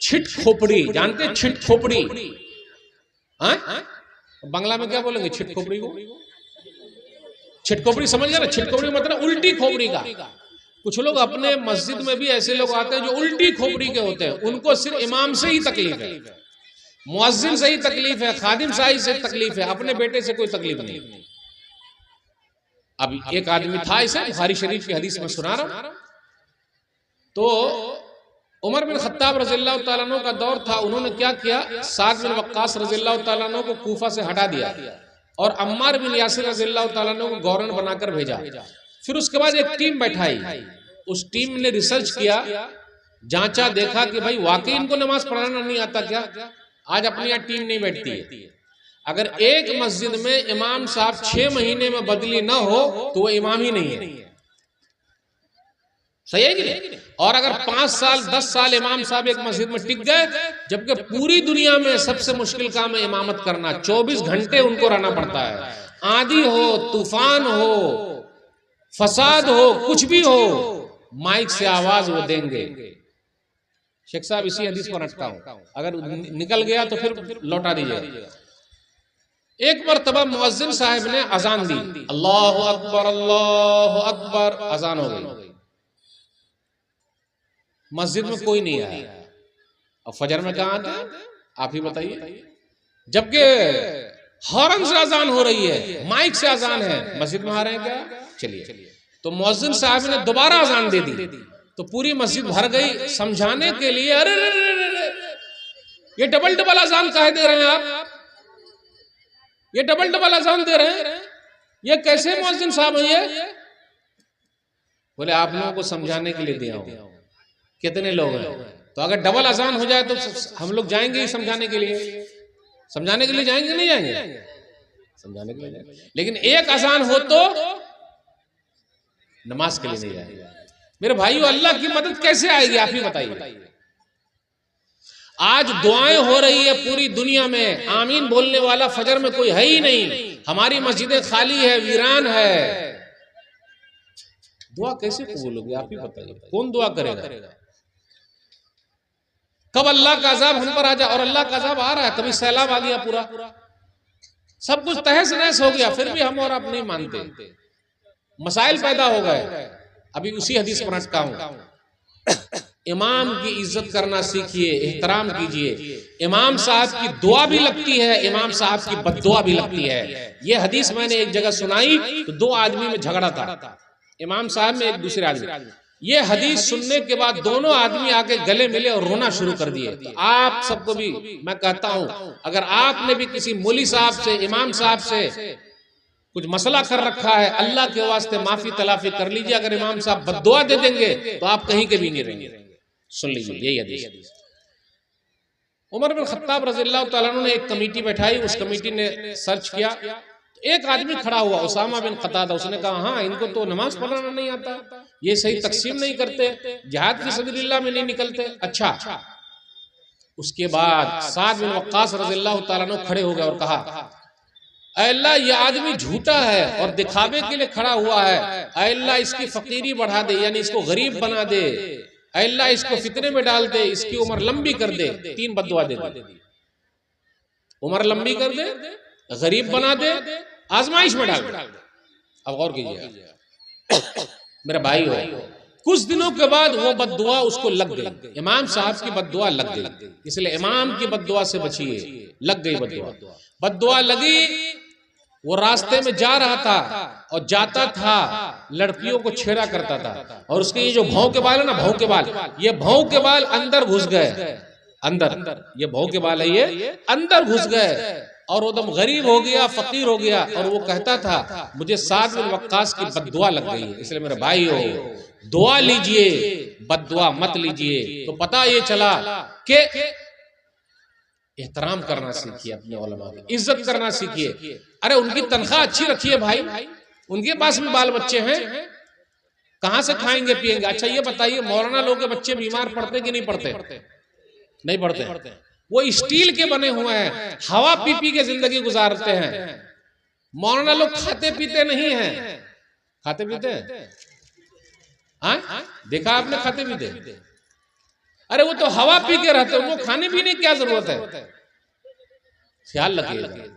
छिट खोपड़ी, जानते हैं छिट खोपड़ी? बांग्ला में क्या बोलेंगे छिट खोपड़ी को? छिट खोपड़ी समझ गया ना? छिट खोपड़ी मतलब उल्टी खोपड़ी का। कुछ लोग अपने मस्जिद में भी ऐसे लोग आते हैं जो उल्टी खोपड़ी के होते हैं। उनको सिर्फ इमाम से ही तकलीफ है, मुअज्जिन से ही तकलीफ है, खादिम साहिब से तकलीफ है, अपने बेटे से कोई तकलीफ नहीं। अब एक आदमी था, इसे बुखारी शरीफ की हदीस में सुना रहा हूं। तो उमर बिन खत्ताब रज़ियल्लाहु तआला अन्हु का दौर था। उन्होंने क्या किया, साद बिन वक्कास रज़ियल्लाहु तआला अन्हु को कूफा से हटा दिया और अम्मार बिन यासिर रज़ियल्लाहु तआला अन्हु को गवर्नर बनाकर भेजा। फिर उसके बाद एक टीम बैठाई। उस टीम ने रिसर्च किया, जांचा, देखा कि भाई वाकई इनको नमाज पढ़ाना नहीं आता क्या? आज अपनी यहाँ टीम नहीं बैठती है। अगर एक मस्जिद में इमाम साहब 6 महीने में बदली ना हो तो वो इमाम ही नहीं है। सही है कि नहीं? और अगर 5 साल 10 साल इमाम साहब एक मस्जिद में टिक गए, जबकि पूरी दुनिया में सबसे मुश्किल काम है इमामत करना। 24 घंटे उनको रहना पड़ता है। आंधी हो, तूफान हो, फसाद हो, कुछ भी हो, माइक से आवाज वो देंगे। शेख साहब इसी हदीस पर अटका हूं, अगर निकल गया तो फिर लौटा दीजिए। एक मरतबा मुअज्जिन साहब ने अजान दी, अल्लाहु अकबर, अजान हो गई। मस्जिद में कोई नहीं आया। अब फजर में कहां आते हैं आप ही बताइए? जबकि हॉर्न से अजान हो रही है, माइक से अजान है, मस्जिद में आ रहे हैं क्या? चलिए, तो मुअज्जिन साहब ने दोबारा अजान दे दी तो पूरी मस्जिद भर गई। समझाने के लिए, अरे ये डबल अजान काहे दे रहे हैं आप? ये डबल अजान दे रहे हैं, ये कैसे मुअज्जिन साहब है ये? बोले आप लोगों को समझाने के लिए दिया हूं। कितने लोग हैं? तो अगर डबल अजान हो जाए तो हम लोग जाएंगे ही समझाने के लिए। समझाने के लिए जाएंगे नहीं जाएंगे? समझाने के लिए जाएंगे। लेकिन एक अजान हो तो नमाज के लिए नहीं जाएंगे। मेरे भाइयों, अल्लाह की मदद कैसे आएगी आप ही बताइए? आज दुआएं हो रही है पूरी दुनिया में, आमीन बोलने वाला फजर में कोई है ही नहीं। हमारी मस्जिदें खाली है, वीरान है। दुआ कैसे कबूल होगी आप ही बताइए? कौन दुआ करेगा? कब अल्लाह का अजाब हम पर आ जाए? और अल्लाह का अजाब आ रहा है। कभी सैलाब आ गया, पूरा सब कुछ तहस नहस हो गया, फिर भी हम और आप नहीं मानते। मसाइल पैदा हो गए। अभी उसी हदीस पर अटका हूं। इमाम की इज्जत करना सीखिए, एहतराम कीजिए। इमाम साहब की दुआ भी लगती है, इमाम साहब की बद्दुआ भी लगती है। ये हदीस मैंने एक जगह सुनाई तो 2 आदमी में झगड़ा था, इमाम साहब में एक दूसरे आदमी। ये हदीस सुनने के बाद दोनों आदमी आके गले मिले और रोना शुरू कर दिए। तो आप सबको भी मैं कहता हूं, अगर आपने भी किसी मौलवी साहब से, इमाम साहब से कुछ मसला कर रखा है, अल्लाह के वास्ते माफी तलाफी कर लीजिए। अगर इमाम साहब बद्दुआ दे देंगे तो आप कहीं के भी नहीं रहेंगे। सुन लीजिए यही हदीस। उमर बिन खत्ताब रज़ियल्लाहु तआला अन्हु ने एक कमेटी बैठाई। उस कमेटी ने सर्च किया। एक आदमी खड़ा हुआ, उसामा बिन कतादा। उसने कहा, हाँ इनको तो नमाज पढ़ना नहीं आता, ये सही तकसीम नहीं करते, जिहाद की सबिलिल्लाह में नहीं निकलते। अच्छा, उसके बाद साद बिन वक्कास रज़ियल्लाहु तआला अन्हु खड़े हो गए और कहा, ऐ अल्लाह ये आदमी झूठा है और दिखावे के लिए खड़ा हुआ है। ऐ अल्लाह इसकी फकीरी बढ़ा दे, यानी इसको गरीब बना दे। ऐ अल्लाह इसको फितने में डाल दे, इसकी उम्र लंबी कर दे। 3 बद्दुआ दे दी। उम्र लंबी कर दे, गरीब बना दे, आजमाइश में डाल दे। अब गौर कीजिए मेरा भाई हो, कुछ दिनों के बाद वो बद्दुआ उसको लग गई, इमाम साहब की बद्दुआ लग गई, इसलिए इमाम की बद्दुआ से बचिए। लग गई बद्दुआ, बद्दुआ लगी, वो रास्ते में जा रहा था और जाता था लड़कियों को छेड़ा करता था, और उसके ये जो भाव के बाल है ना, भाव के बाल, ये भाव के बाल अंदर घुस गए, अंदर, ये भाव के बाल है, ये अंदर घुस गए, और वो एकदम गरीब हो गया, फकीर हो गया, और वो कहता था मुझे साद बिन वक्कास की बद्दुआ लग गई है। इसलिए मेरे भाई हो, दुआ लीजिए, बद्दुआ मत लीजिए। तो पता ये चला कि एहतराम करना सीखिए, अपने उलमा की इज्जत करना सीखिए। अरे उनकी तनख्वाह अच्छी रखिए भाई, उनके पास भी बाल बच्चे हैं, कहां से खाएंगे पिएंगे। अच्छा ये बताइए, मौलाना लोग के बच्चे बीमार पड़ते कि नहीं पड़ते? नहीं पड़ते। वो स्टील के बने हुए हैं, हवा पी पी के जिंदगी गुजारते हैं। मौलाना लोग खाते पीते नहीं हैं। खाते पीते हैं? देखा आपने खाते पीते? अरे वो तो हवा पी के रहते हैं, उनको खाने पीने की क्या जरूरत है? ख्याल रखिए,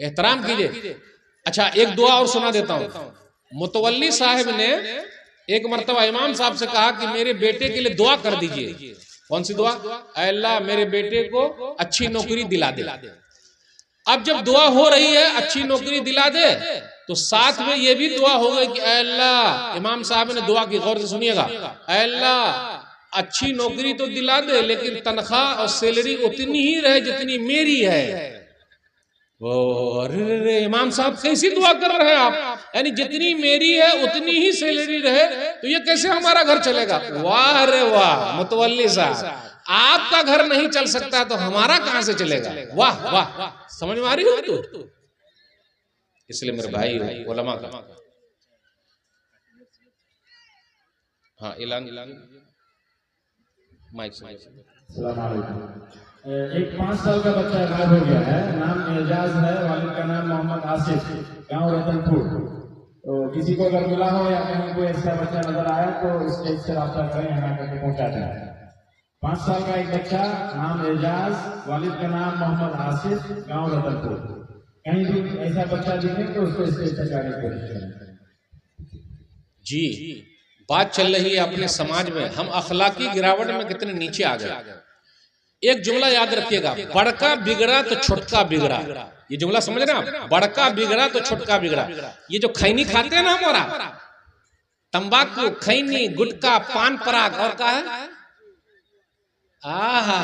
एहतराम कीजिए। अच्छा एक दुआ और सुना देता हूं। मुतवल्ली साहब ने एक मर्तबा इमाम साहब से कहा कि मेरे बेटे के लिए दुआ कर दीजिए। कौन सी दुआ? अल्लाह मेरे बेटे को अच्छी नौकरी दिला दे। अब जब दुआ हो रही है अच्छी नौकरी दिला दे, तो साथ में ये भी दुआ हो गई कि अल्लाह, इमाम साहब ने दुआ की, गौर से सुनिएगा, अल्लाह अच्छी नौकरी तो दिला दे, लेकिन तनख्वाह और सैलरी उतनी ही रहे जितनी मेरी है। अरे इमाम साहब कैसी दुआ कर रहे हैं आप? यानी जितनी मेरी है उतनी ही सैलरी रहे, तो ये कैसे हमारा घर चलेगा? वाह रे वाह मुतवल्ली साहब, आपका घर नहीं चल सकता तो हमारा कहां से चलेगा? वाह वाह, समझ में आ रही हो तो? इसलिए मेरे भाई उलमा का, हाँ ऐलान माइक से। एक 5 साल का बच्चा गायब हो गया है, नाम एजाज है, वालिद का नाम मोहम्मद आसिफ, गांव रतनपुर। तो किसी को अगर मिला हो या कहीं कोई ऐसा बच्चा नजर आया तो स्टेज से रास्ता करें, यहाँ करके पहुंचा दें। 5 साल का एक बच्चा, नाम एजाज, वालिद का नाम मोहम्मद आसिफ, गांव रतनपुर। कहीं भी ऐसा बच्चा दिखे तो उसको स्टेज से जाने की कोशिश करें। जी, बात चल रही है अपने समाज में, हम अखलाकी गिरावट में कितने नीचे आ गए। एक जुमला याद रखिएगा, बड़का बिगड़ा तो छोटका बिगड़ा। ये जुमला समझ रहे हैं आप? बड़का बिगड़ा तो छोटका बिगड़ा। ये जो खैनी खाते हैं ना हमारा, तंबाकू, खैनी, गुटखा, पान पराग और का है, आहा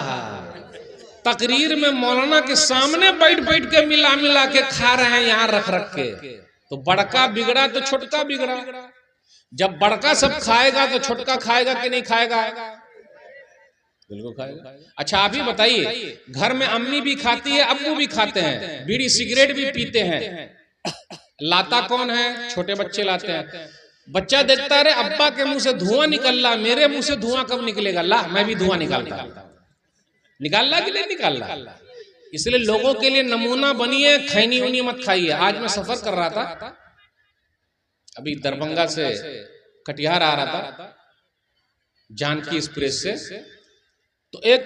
तकरीर में मौलाना के सामने बैठ बैठ के मिला मिला के खा रहे हैं यहाँ रख रख के। तो बड़का बिगड़ा तो छोटका बिगड़ा। जब बड़का सब खाएगा तो छोटका खाएगा कि नहीं खाएगा? बिल्कुल खाएगा। अच्छा आप ही बताइए, घर में अम्मी भी खाती है, अब्बू भी खाते हैं, बीड़ी सिगरेट भी पीते हैं, लाता कौन है? छोटे बच्चे लाते हैं। बच्चा देखता है अब्बा के मुंह से धुआं निकल रहा, मेरे मुंह से धुआं कब निकलेगा? ला मैं भी धुआं निकालता। निकाल रहा कि नहीं निकाल रहा? इसलिए लोगों के लिए नमूना बनिए, खैनी उनी मत खाइए। आज मैं सफर कर रहा था, अभी दरभंगा से कटिहार आ रहा था जानकी एक्सप्रेस से, तो एक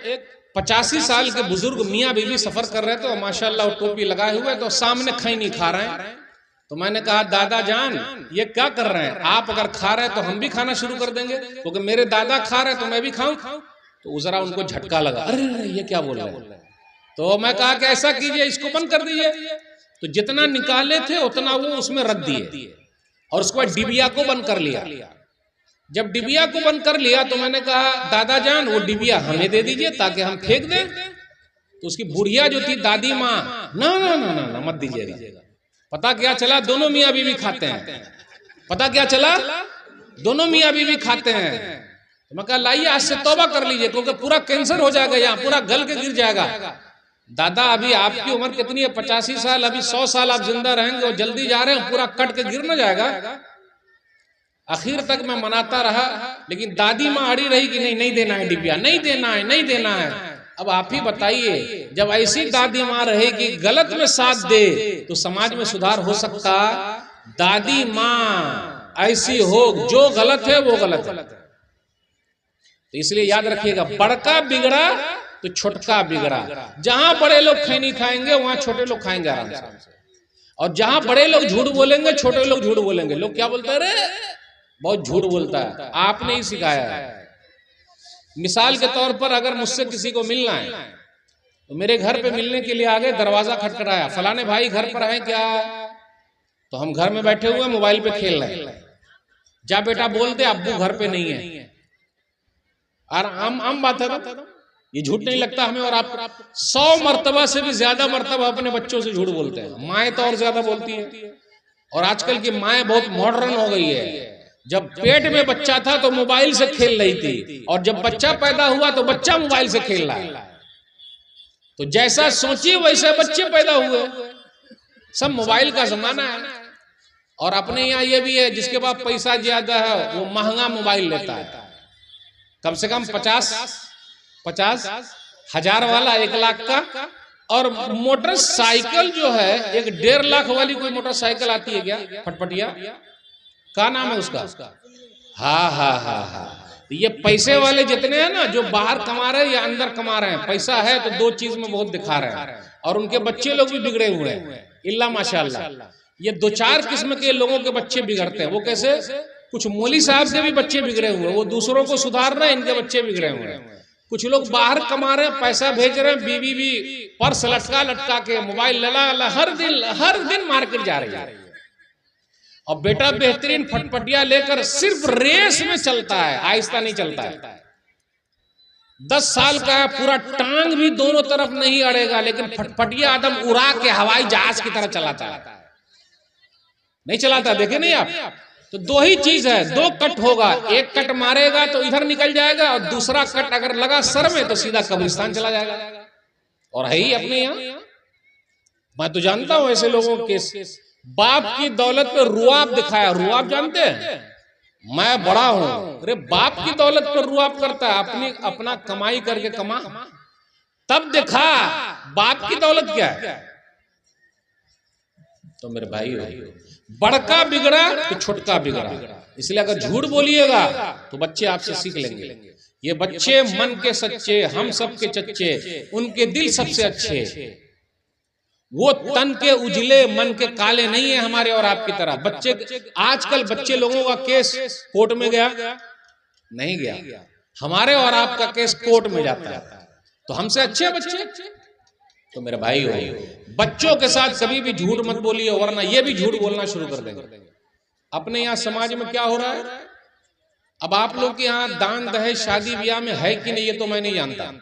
85 साल के बुजुर्ग मियाँ बीवी सफर कर रहे थे, तो माशाल्लाह टोपी लगाए हुए, तो सामने खैनी खा रहे हैं। तो मैंने कहा दादा जान ये क्या कर रहे हैं? आप अगर खा रहे हैं तो हम भी खाना शुरू कर देंगे, क्योंकि मेरे दादा खा रहे हैं तो मैं भी खाऊं। तो जरा उनको झटका लगा, अरे ये क्या बोल रहे हैं? तो मैं कहा कि ऐसा कीजिए, इसको बंद कर दीजिए। तो जितना निकाले थे उतना वो उसमें रख दिए, और उसके बाद डिबिया को बंद कर लिया। जब डिबिया को बंद कर लिया तो मैंने कहा दादा जान वो डिबिया हमें दे दीजिए ताकि हम फेंक दें। तो उसकी बुढ़िया जो थी दादी माँ, ना ना ना ना, ना मत दीजिएगा। पता क्या चला? दोनों मियाँ बीवी खाते हैं। पता क्या चला? दोनों मियाँ बीवी खाते हैं। तो मैं कहा लाइए आज से तौबा कर लीजिए, क्योंकि पूरा कैंसर हो जाएगा, यहाँ पूरा गल के गिर जाएगा। दादा अभी आपकी उम्र कितनी है? 85 साल, अभी 100 साल आप जिंदा रहेंगे, और जल्दी जा रहे हैं, पूरा कट के गिर न जाएगा। आखिर तक मैं मनाता रहा, लेकिन दादी माँ अड़ी रही कि नहीं देना है डिबिया, नहीं देना है, नहीं देना है। अब आप ही बताइए, जब ऐसी दादी माँ रहे कि गलत में साथ दे तो समाज में सुधार हो सकता? दादी माँ ऐसी हो, जो गलत है वो गलत है। तो इसलिए याद रखिएगा, बड़का बिगड़ा तो छोटका बिगड़ा। जहां बड़े लोग खैनी खाएंगे वहां छोटे लोग खाएंगे आराम से। और जहां बड़े लोग झूठ बोलेंगे छोटे लोग झूठ बोलेंगे। लोग क्या बोलते हैं, अरे बहुत झूठ बोलता है, आपने ही सिखाया है। मिसाल के तौर पर अगर मुझसे किसी को मिलना है तो मेरे घर पे मिलने के लिए आ गए, दरवाजा खटखटाया, फलाने भाई घर पर हैं क्या? तो हम घर में बैठे हुए मोबाइल पे खेल रहे हैं, जा बेटा बोलते अब्बू घर पे नहीं है। और आम बात है ना, ये झूठ नहीं लगता हमें। और आप 100 मर्तबा से भी ज्यादा मर्तबा अपने बच्चों से झूठ बोलते हैं। माएँ तो और ज्यादा बोलती है, और आजकल की माएँ बहुत मॉडर्न हो गई है। जब पेट में बच्चा था तो मोबाइल से खेल रही थी, और जब बच्चा पैदा हुआ तो बच्चा मोबाइल से खेल रहा है। तो जैसा सोचिए वैसे बच्चे पैदा हुए। सब मोबाइल का जमाना है। और अपने यहाँ ये भी है, जिसके पास पैसा ज्यादा है वो महंगा मोबाइल लेता है। कम से कम 50 हजार वाला 1 लाख का, और मोटरसाइकिल जो है 1.5 लाख वाली कोई मोटरसाइकिल आती है क्या, फटफटिया, क्या नाम है उसका? हाँ। ये पैसे वाले जितने हैं ना, जो बाहर कमा रहे हैं या अंदर कमा रहे हैं, पैसा है तो 2 चीज में बहुत दिखा रहे हैं। और उनके बच्चे लोग भी बिगड़े हुए हैं, इल्ला माशाअल्लाह। ये 2-4 किस्म के लोगों के बच्चे बिगड़ते हैं। वो कैसे? कुछ मौली साहब के भी बच्चे बिगड़े हुए हैं, वो दूसरों को सुधार रहे हैं, इनके बच्चे बिगड़े हुए हैं। कुछ लोग बाहर कमा रहे हैं, पैसा भेज रहे हैं, बीवी भी पर्स लटका के मोबाइल लला हर दिन मार्केट जा रही है। और बेटा बेहतरीन फटफटिया लेकर सिर्फ रेस में चलता है, आहिस्ता नहीं चलता है। 10 साल का है, पूरा टांग भी दोनों तरफ नहीं अड़ेगा, लेकिन फटफटिया आदम उड़ा के हवाई जहाज की तरह चलाता है। नहीं चलाता, देखे नहीं आप? तो 2 ही चीज है, 2 कट होगा। एक कट मारेगा तो इधर निकल जाएगा, और दूसरा कट अगर लगा सर में तो सीधा कब्रिस्तान चला जाएगा। और है ही अपने यहाँ। मैं तो जानता हूं ऐसे लोगों के, बाप की दौलत पे रुआब दिखाया। रुआब जानते हैं? मैं बड़ा हूं, अरे बाप की दौलत पे रुआब करता है। अपना कमाई करके कमा, तब देखा बाप की दौलत क्या है। तो मेरे भाई, बड़का बिगड़ा तो छोटका बिगड़ा। इसलिए अगर झूठ बोलिएगा तो बच्चे आपसे सीख लेंगे। ये बच्चे मन के सच्चे, हम सबके चच्चे, उनके दिल सबसे अच्छे। वो तन के उजले मन के काले नहीं है हमारे और आपकी तरह। बच्चे आजकल बच्चे लोगों का केस कोर्ट में गया नहीं गया, हमारे और आपका केस कोर्ट में जाता है। तो हमसे अच्छे बच्चे। तो मेरे भाई हो, बच्चों के साथ कभी भी झूठ मत बोलिए, वरना ये भी झूठ बोलना शुरू कर देंगे। अपने यहाँ समाज में क्या हो रहा है, अब आप लोग के यहाँ दान दहेज शादी ब्याह में है कि नहीं ये तो मैं नहीं जानता।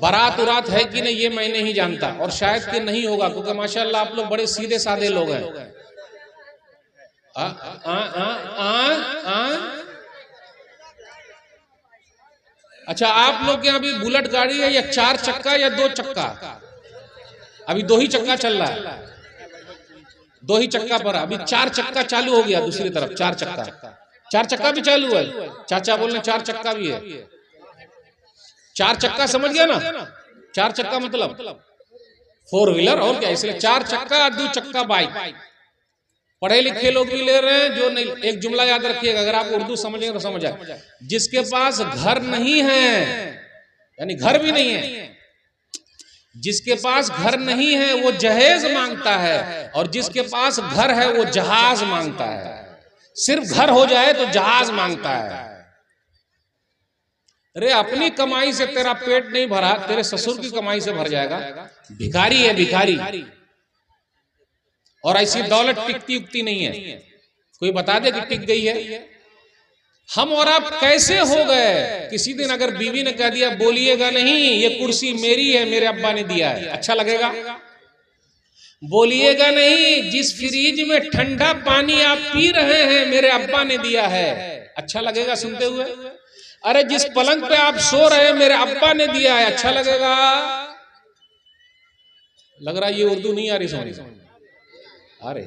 बारात उरात है कि नहीं ये मैं नहीं जानता, और शायद कि नहीं होगा, क्योंकि माशाल्लाह आप लोग बड़े सीधे साधे लोग हैं। अच्छा, आप लोग के यहाँ भी बुलेट गाड़ी है या 4 चक्का या 2 चक्का? अभी 2 ही चक्का चल रहा है, 2 ही चक्का पर। अभी 4 चक्का चालू हो गया दूसरी तरफ। 4 चक्का भी चालू है। चाचा बोल रहे 4 चक्का भी है। 4 चक्का समझ गया ना? 4 चक्का मतलब 4 व्हीलर, और क्या। इसलिए 4 चक्का 2 चक्का बाइक। पढ़े लिखे लोग भी ले रहे हैं, जो नहीं। एक जुमला याद रखिएगा, अगर आप उर्दू समझेंगे तो समझ आए। जिसके पास घर नहीं है, यानी घर भी नहीं है, जिसके पास घर नहीं है वो जहेज मांगता है, और जिसके पास घर है वो जहाज मांगता है। सिर्फ घर हो जाए तो जहाज मांगता है। अरे अपनी कमाई से तेरा पेट नहीं भरा, तेरे ससुर की कमाई से भर जाएगा। भिखारी है भिखारी। और ऐसी दौलत टिकती उगती नहीं है। कोई बता दे कि टिक गई है। हम और आप कैसे हो गए? किसी दिन अगर बीवी ने कह दिया बोलिएगा नहीं, ये कुर्सी मेरी है, मेरे अब्बा ने दिया है, अच्छा लगेगा? बोलिएगा नहीं, जिस फ्रिज में ठंडा पानी आप पी रहे हैं मेरे अब्बा ने दिया है, अच्छा लगेगा सुनते हुए? अरे जिस पलंग पे आप सो रहे हैं मेरे अब्बा ने दिया है, अच्छा लगेगा? लग रहा ये उर्दू नहीं आ रही समझ। अरे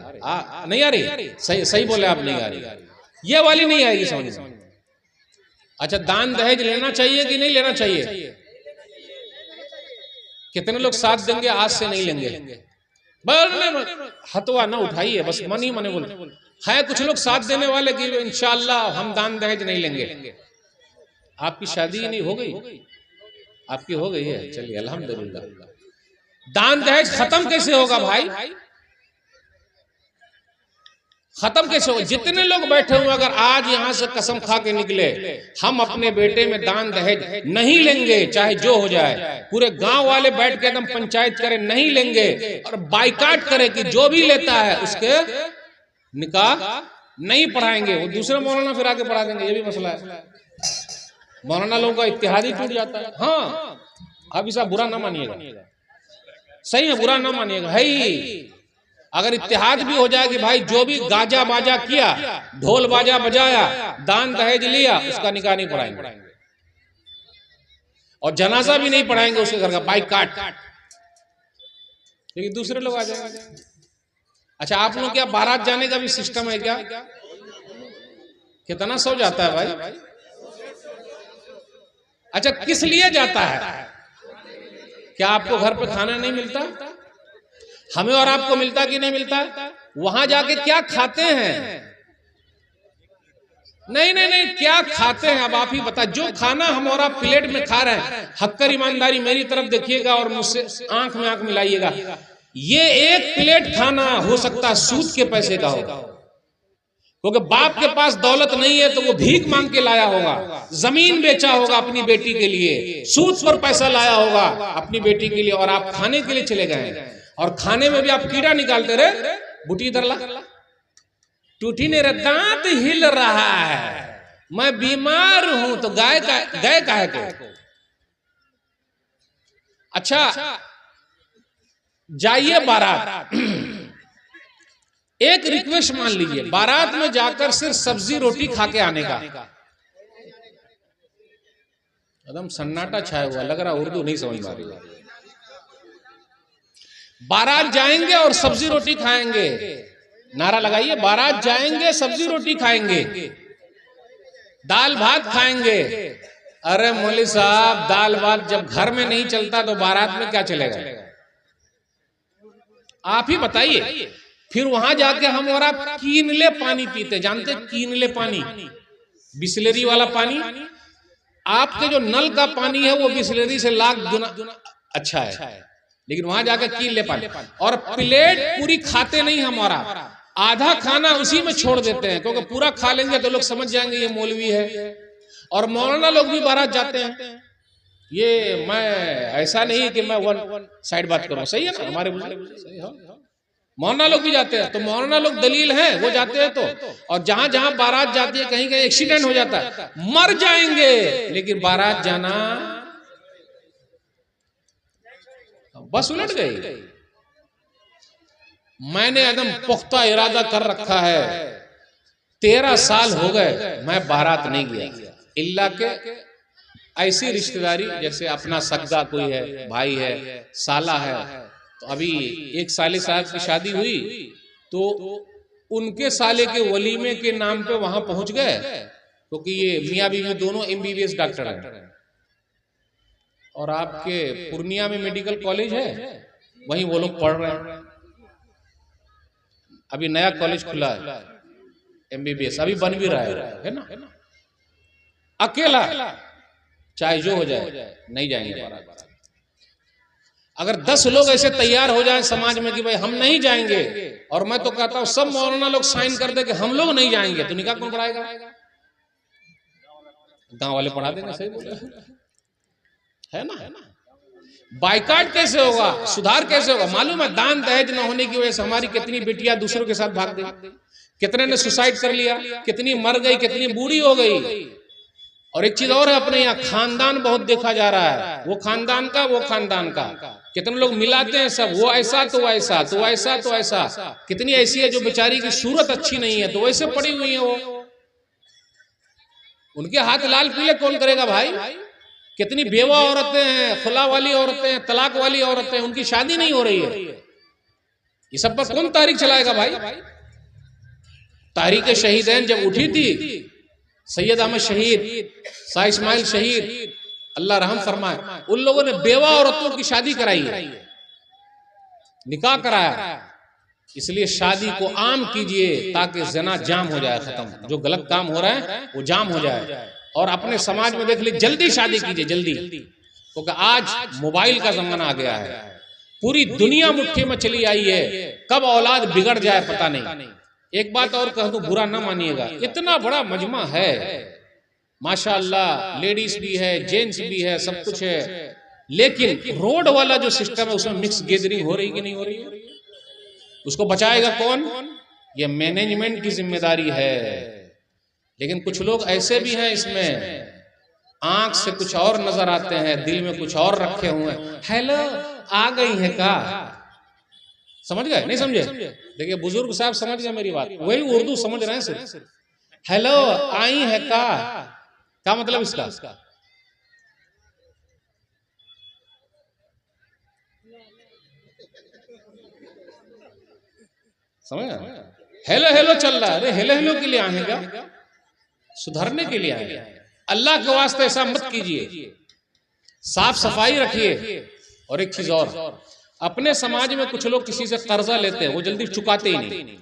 नहीं आ रही, सही बोले आप, नहीं आ रही, ये वाली नहीं आएगी समझ। अच्छा, दान दहेज लेना चाहिए कि नहीं लेना चाहिए? कितने लोग साथ देंगे? आज से नहीं लेंगे। हथवा ना उठाइए, बस मन ही मने बोलते है। कुछ लोग साथ देने वाले कि इंशाअल्लाह हम दान दहेज नहीं लेंगे। आपकी शादी नहीं हो गई? आपकी हो गई है, चलिए अल्हम्दुलिल्लाह। दान दहेज खत्म कैसे होगा भाई? खत्म कैसे होगा? जितने लोग बैठे हुए अगर आज यहां से कसम खा के निकले हम अपने बेटे में दान दहेज नहीं लेंगे, चाहे जो हो जाए, पूरे गांव वाले बैठ के एकदम पंचायत करें नहीं लेंगे और बाइकाट करें कि जो भी लेता है उसके निकाह नहीं पढ़ाएंगे, वो दूसरे मौलाना फिर आके पढ़ा देंगे, ये भी मसला है। मौलाना लोगों का इत्तेहाद ही टूट जाता है। हाँ, आप इसे बुरा ना मानिएगा, सही है, बुरा ना मानिएगा। है अगर इत्तेहाद भी हो जाए कि भाई जो भी गाजा बाजा किया, ढोल बाजा बजाया, दान दहेज लिया, उसका निकाह नहीं पढ़ाएंगे और जनाजा भी नहीं पढ़ाएंगे उसके घर का, बाइकाट। लेकिन दूसरे लोग आ जाएंगे। अच्छा, आप लोग क्या बारात जाने का भी सिस्टम है क्या? कितना सौ जाता है भाई? अच्छा, किस लिए जाता है? क्या आपको घर पे खाना नहीं मिलता? हमें और आपको मिलता कि नहीं मिलता? वहां जाके क्या खाते हैं? नहीं नहीं नहीं, क्या खाते हैं अब आप ही बता। जो खाना हम और आप प्लेट में खा रहे हैं, हक्कर ईमानदारी मेरी तरफ देखिएगा और मुझसे आंख में आंख मिलाइएगा, ये एक प्लेट खाना हो सकता है सूद के पैसे का होगा, क्योंकि बाप के पास दौलत नहीं है तो वो भीख मांग के लाया होगा, जमीन बेचा होगा अपनी बेटी के लिए, सूद पर पैसा लाया होगा अपनी बेटी के लिए, और आप खाने के लिए चले गए और खाने में भी आप कीड़ा निकालते रहे। बूटी इधर ला, टूटी ने दांत हिल रहा है, मैं बीमार हूं, तो गए काहे को? अच्छा, जाइए बारात, एक रिक्वेस्ट मान लीजिए, बारात में जाकर सिर्फ सब्जी रोटी खा के आने का। एकदम सन्नाटा छाया हुआ, लग रहा उर्दू नहीं समझ पा रही। बारात जाएंगे और सब्जी रोटी खाएंगे, नारा लगाइए, बारात जाएंगे सब्जी रोटी खाएंगे, दाल भात खाएंगे। अरे मौलवी साहब, दाल भात जब घर में नहीं चलता तो बारात में क्या चलेगा? आप ही बताइए। फिर वहां जाके हम और आप कीनले पानी पीते, जानते कीनले पानी, बिस्लेरी वाला पानी। आपके जो नल का पानी है वो बिस्लेरी से लाख गुना अच्छा है, लेकिन वहां जाकर कीनले पानी, और प्लेट पूरी खाते नहीं हम और आप, आधा खाना उसी में छोड़ देते हैं, क्योंकि पूरा खा लेंगे तो लोग समझ जाएंगे ये मौलवी है। और मौलाना लोग भी बारात जाते हैं। ये मैं ऐसा नहीं कि मैं वन साइड बात कर रहा हूं, सही है ना, हमारे मौलाना लोग भी जाते हैं, तो मौलाना लोग दलील हैं, वो जाते हैं तो। और जहां जहां बारात जाती है, कहीं कहीं एक्सीडेंट हो जाता है, मर जाएंगे, लेकिन बारात जाना बस उलट गई। मैंने एकदम पुख्ता इरादा कर रखा है, 13 साल हो गए मैं बारात नहीं गया, इल्ला के ऐसी रिश्तेदारी जैसे अपना सगा कोई है, भाई है, साला है। तो अभी एक साले साहब की शादी हुई तो उनके साले के वलीमे के नाम पे वहां पहुंच गए, क्योंकि ये मियां बीवी दोनों MBBS डॉक्टर हैं, और आपके पूर्णिया में मेडिकल कॉलेज है, वहीं वो लोग पढ़ रहे हैं। अभी नया कॉलेज खुला है MBBS, अभी बन भी रहा है ना। अकेला चाहे जो हो जाए नहीं जाएंगे बारात। अगर 10 लोग ऐसे तैयार हो जाएं समाज में कि भाई हम नहीं जाएंगे, और मैं तो कहता हूं सब मौलाना लोग साइन कर दे कि हम लोग नहीं जाएंगे, तो निकाह कौन पढ़ाएगा? गांव वाले पढ़ा देंगे, सही बोले है ना। बाइकाट कैसे होगा, सुधार कैसे होगा? मालूम है दान दहेज न होने की वजह से हमारी कितनी बेटियां दूसरों के साथ भाग गई, कितने ने सुसाइड कर लिया, कितनी मर गई, कितनी बूढ़ी हो गई। और एक चीज और है, अपने यहाँ खानदान बहुत देखा जा रहा है, वो खानदान का वो खानदान का, कितने लोग मिलाते हैं सब, वो ऐसा तो ऐसा तो ऐसा तो ऐसा। कितनी ऐसी है जो बेचारी की सूरत अच्छी नहीं है तो वैसे पड़ी हुई है, वो उनके हाथ लाल पीले कौन करेगा भाई? कितनी बेवा औरतें हैं, खुला वाली औरतें हैं, तलाक वाली औरतें हैं, उनकी शादी नहीं हो रही है। ये सब पर कौन तारीख चलाएगा भाई? तारीख शहीदैन जब उठी थी, सैयद अहमद शहीद, शाह इस्माइल शहीद, अल्लाह रहम फरमाए, उन लोगों ने बेवा औरतों की शादी कराई है, निकाह कराया। इसलिए शादी को आम कीजिए ताकि जना जाम हो जाए, खत्म, जो गलत काम हो रहा है वो जाम हो जाए। और अपने समाज में देख लीजिए, जल्दी शादी कीजिए, जल्दी, क्योंकि आज मोबाइल का जमाना आ गया है, पूरी दुनिया मुट्ठी में चली आई है, कब औलाद बिगड़ जाए पता नहीं। एक बात और कह दूं, बुरा ना मानिएगा, इतना बड़ा मजमा है माशाअल्लाह, लेडीज भी है, जेंट्स भी है, सब कुछ है, लेकिन रोड वाला जो सिस्टम है उसमें मिक्स गैदरिंग हो रही कि नहीं हो रही है? उसको बचाएगा कौन? ये मैनेजमेंट की जिम्मेदारी है। लेकिन कुछ लोग ऐसे भी हैं, इसमें आंख से कुछ और नजर आते हैं, दिल में कुछ और रखे हुए हैं। हेलो, आ गई है का? समझ गए? नहीं समझे? देखिए बुजुर्ग साहब समझ गए मेरी बात, वही उर्दू समझ रहे हैं सिर्फ। हेलो, आई है का? क्या मतलब इसका? समझ? हेलो हेलो चल रहा है, अरे हेलो हेलो के लिए आए क्या? सुधरने के लिए आए। अल्लाह के वास्ते ऐसा मत कीजिए, साफ सफाई रखिए। और एक चीज और, अपने समाज में कुछ लोग किसी से कर्जा लेते हैं, वो जल्दी चुकाते ही नहीं।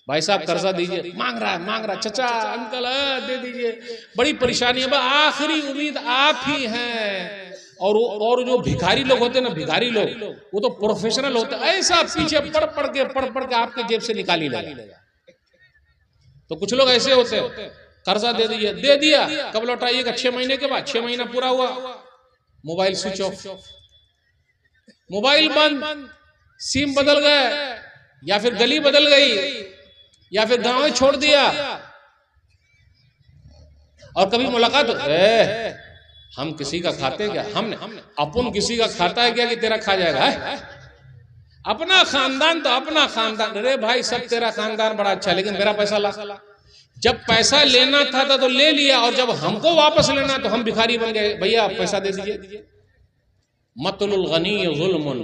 भाई साहब कर्जा दीजिए, मांग रहा है, चचा अंकल दे दीजिए, बड़ी परेशानी है, आखिरी उम्मीद आप ही हैं। और जो भिखारी लोग होते हैं ना, भिखारी लोग, वो तो प्रोफेशनल होते हैं, ऐसा पीछे पढ़ के आपके जेब से निकाल ही लेगा। तो कुछ लोग ऐसे होते हैं, कर्जा दे दीजिए, दे दिया, कब लौटाइएगा? 6 महीने के बाद। 6 महीना पूरा हुआ, मोबाइल स्विच ऑफ, मोबाइल बंद, सिम बदल गए, या फिर गली बदल गई, या फिर गांव ही छोड़ दिया। और कभी मुलाकात, हम किसी का खाते क्या? हमने अपन किसी का खाता है क्या कि तेरा खा जाएगा? अपना खानदान तो अपना खानदान। अरे भाई, सब तेरा खानदान बड़ा अच्छा, लेकिन मेरा पैसा ला। जब पैसा लेना था तो ले लिया, और जब हमको वापस लेना तो हम भिखारी बन गए। भैया पैसा दे दीजिए। मतलुल गनी जुल्मुन,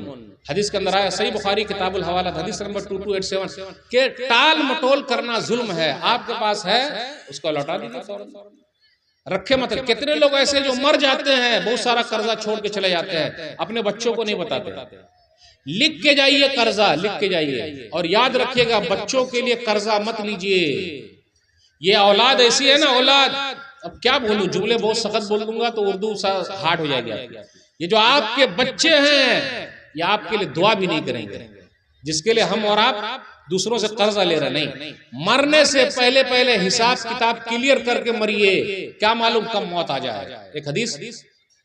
हदीस के अंदर आया, सही बुखारी किताबुल हवाला हदीस नंबर 2287 के टाल मटोल करना जुल्म है। आपके पास है उसको लौटा दीजिए, रखे मत। कितने लोग ऐसे जो मर जाते हैं, बहुत सारा कर्जा छोड़ के चले जाते हैं, अपने बच्चों को नहीं बताते। लिख के जाइए कर्जा, लिख के जाइए, और याद रखिएगा बच्चों के लिए कर्जा मत लीजिए। ये औलाद ऐसी है ना, औलाद, अब क्या बोलूं, जुमले बहुत सख्त बोल दूंगा तो उर्दू हार्ड हो जाएगी। ये जो आपके बच्चे हैं, ये आपके लिए दुआ भी नहीं करेंगे, जिसके लिए हम और आप दूसरों से कर्जा ले रहे। नहीं, मरने से पहले हिसाब किताब क्लियर करके मरिए, क्या मालूम कब मौत आ जाए। एक हदीस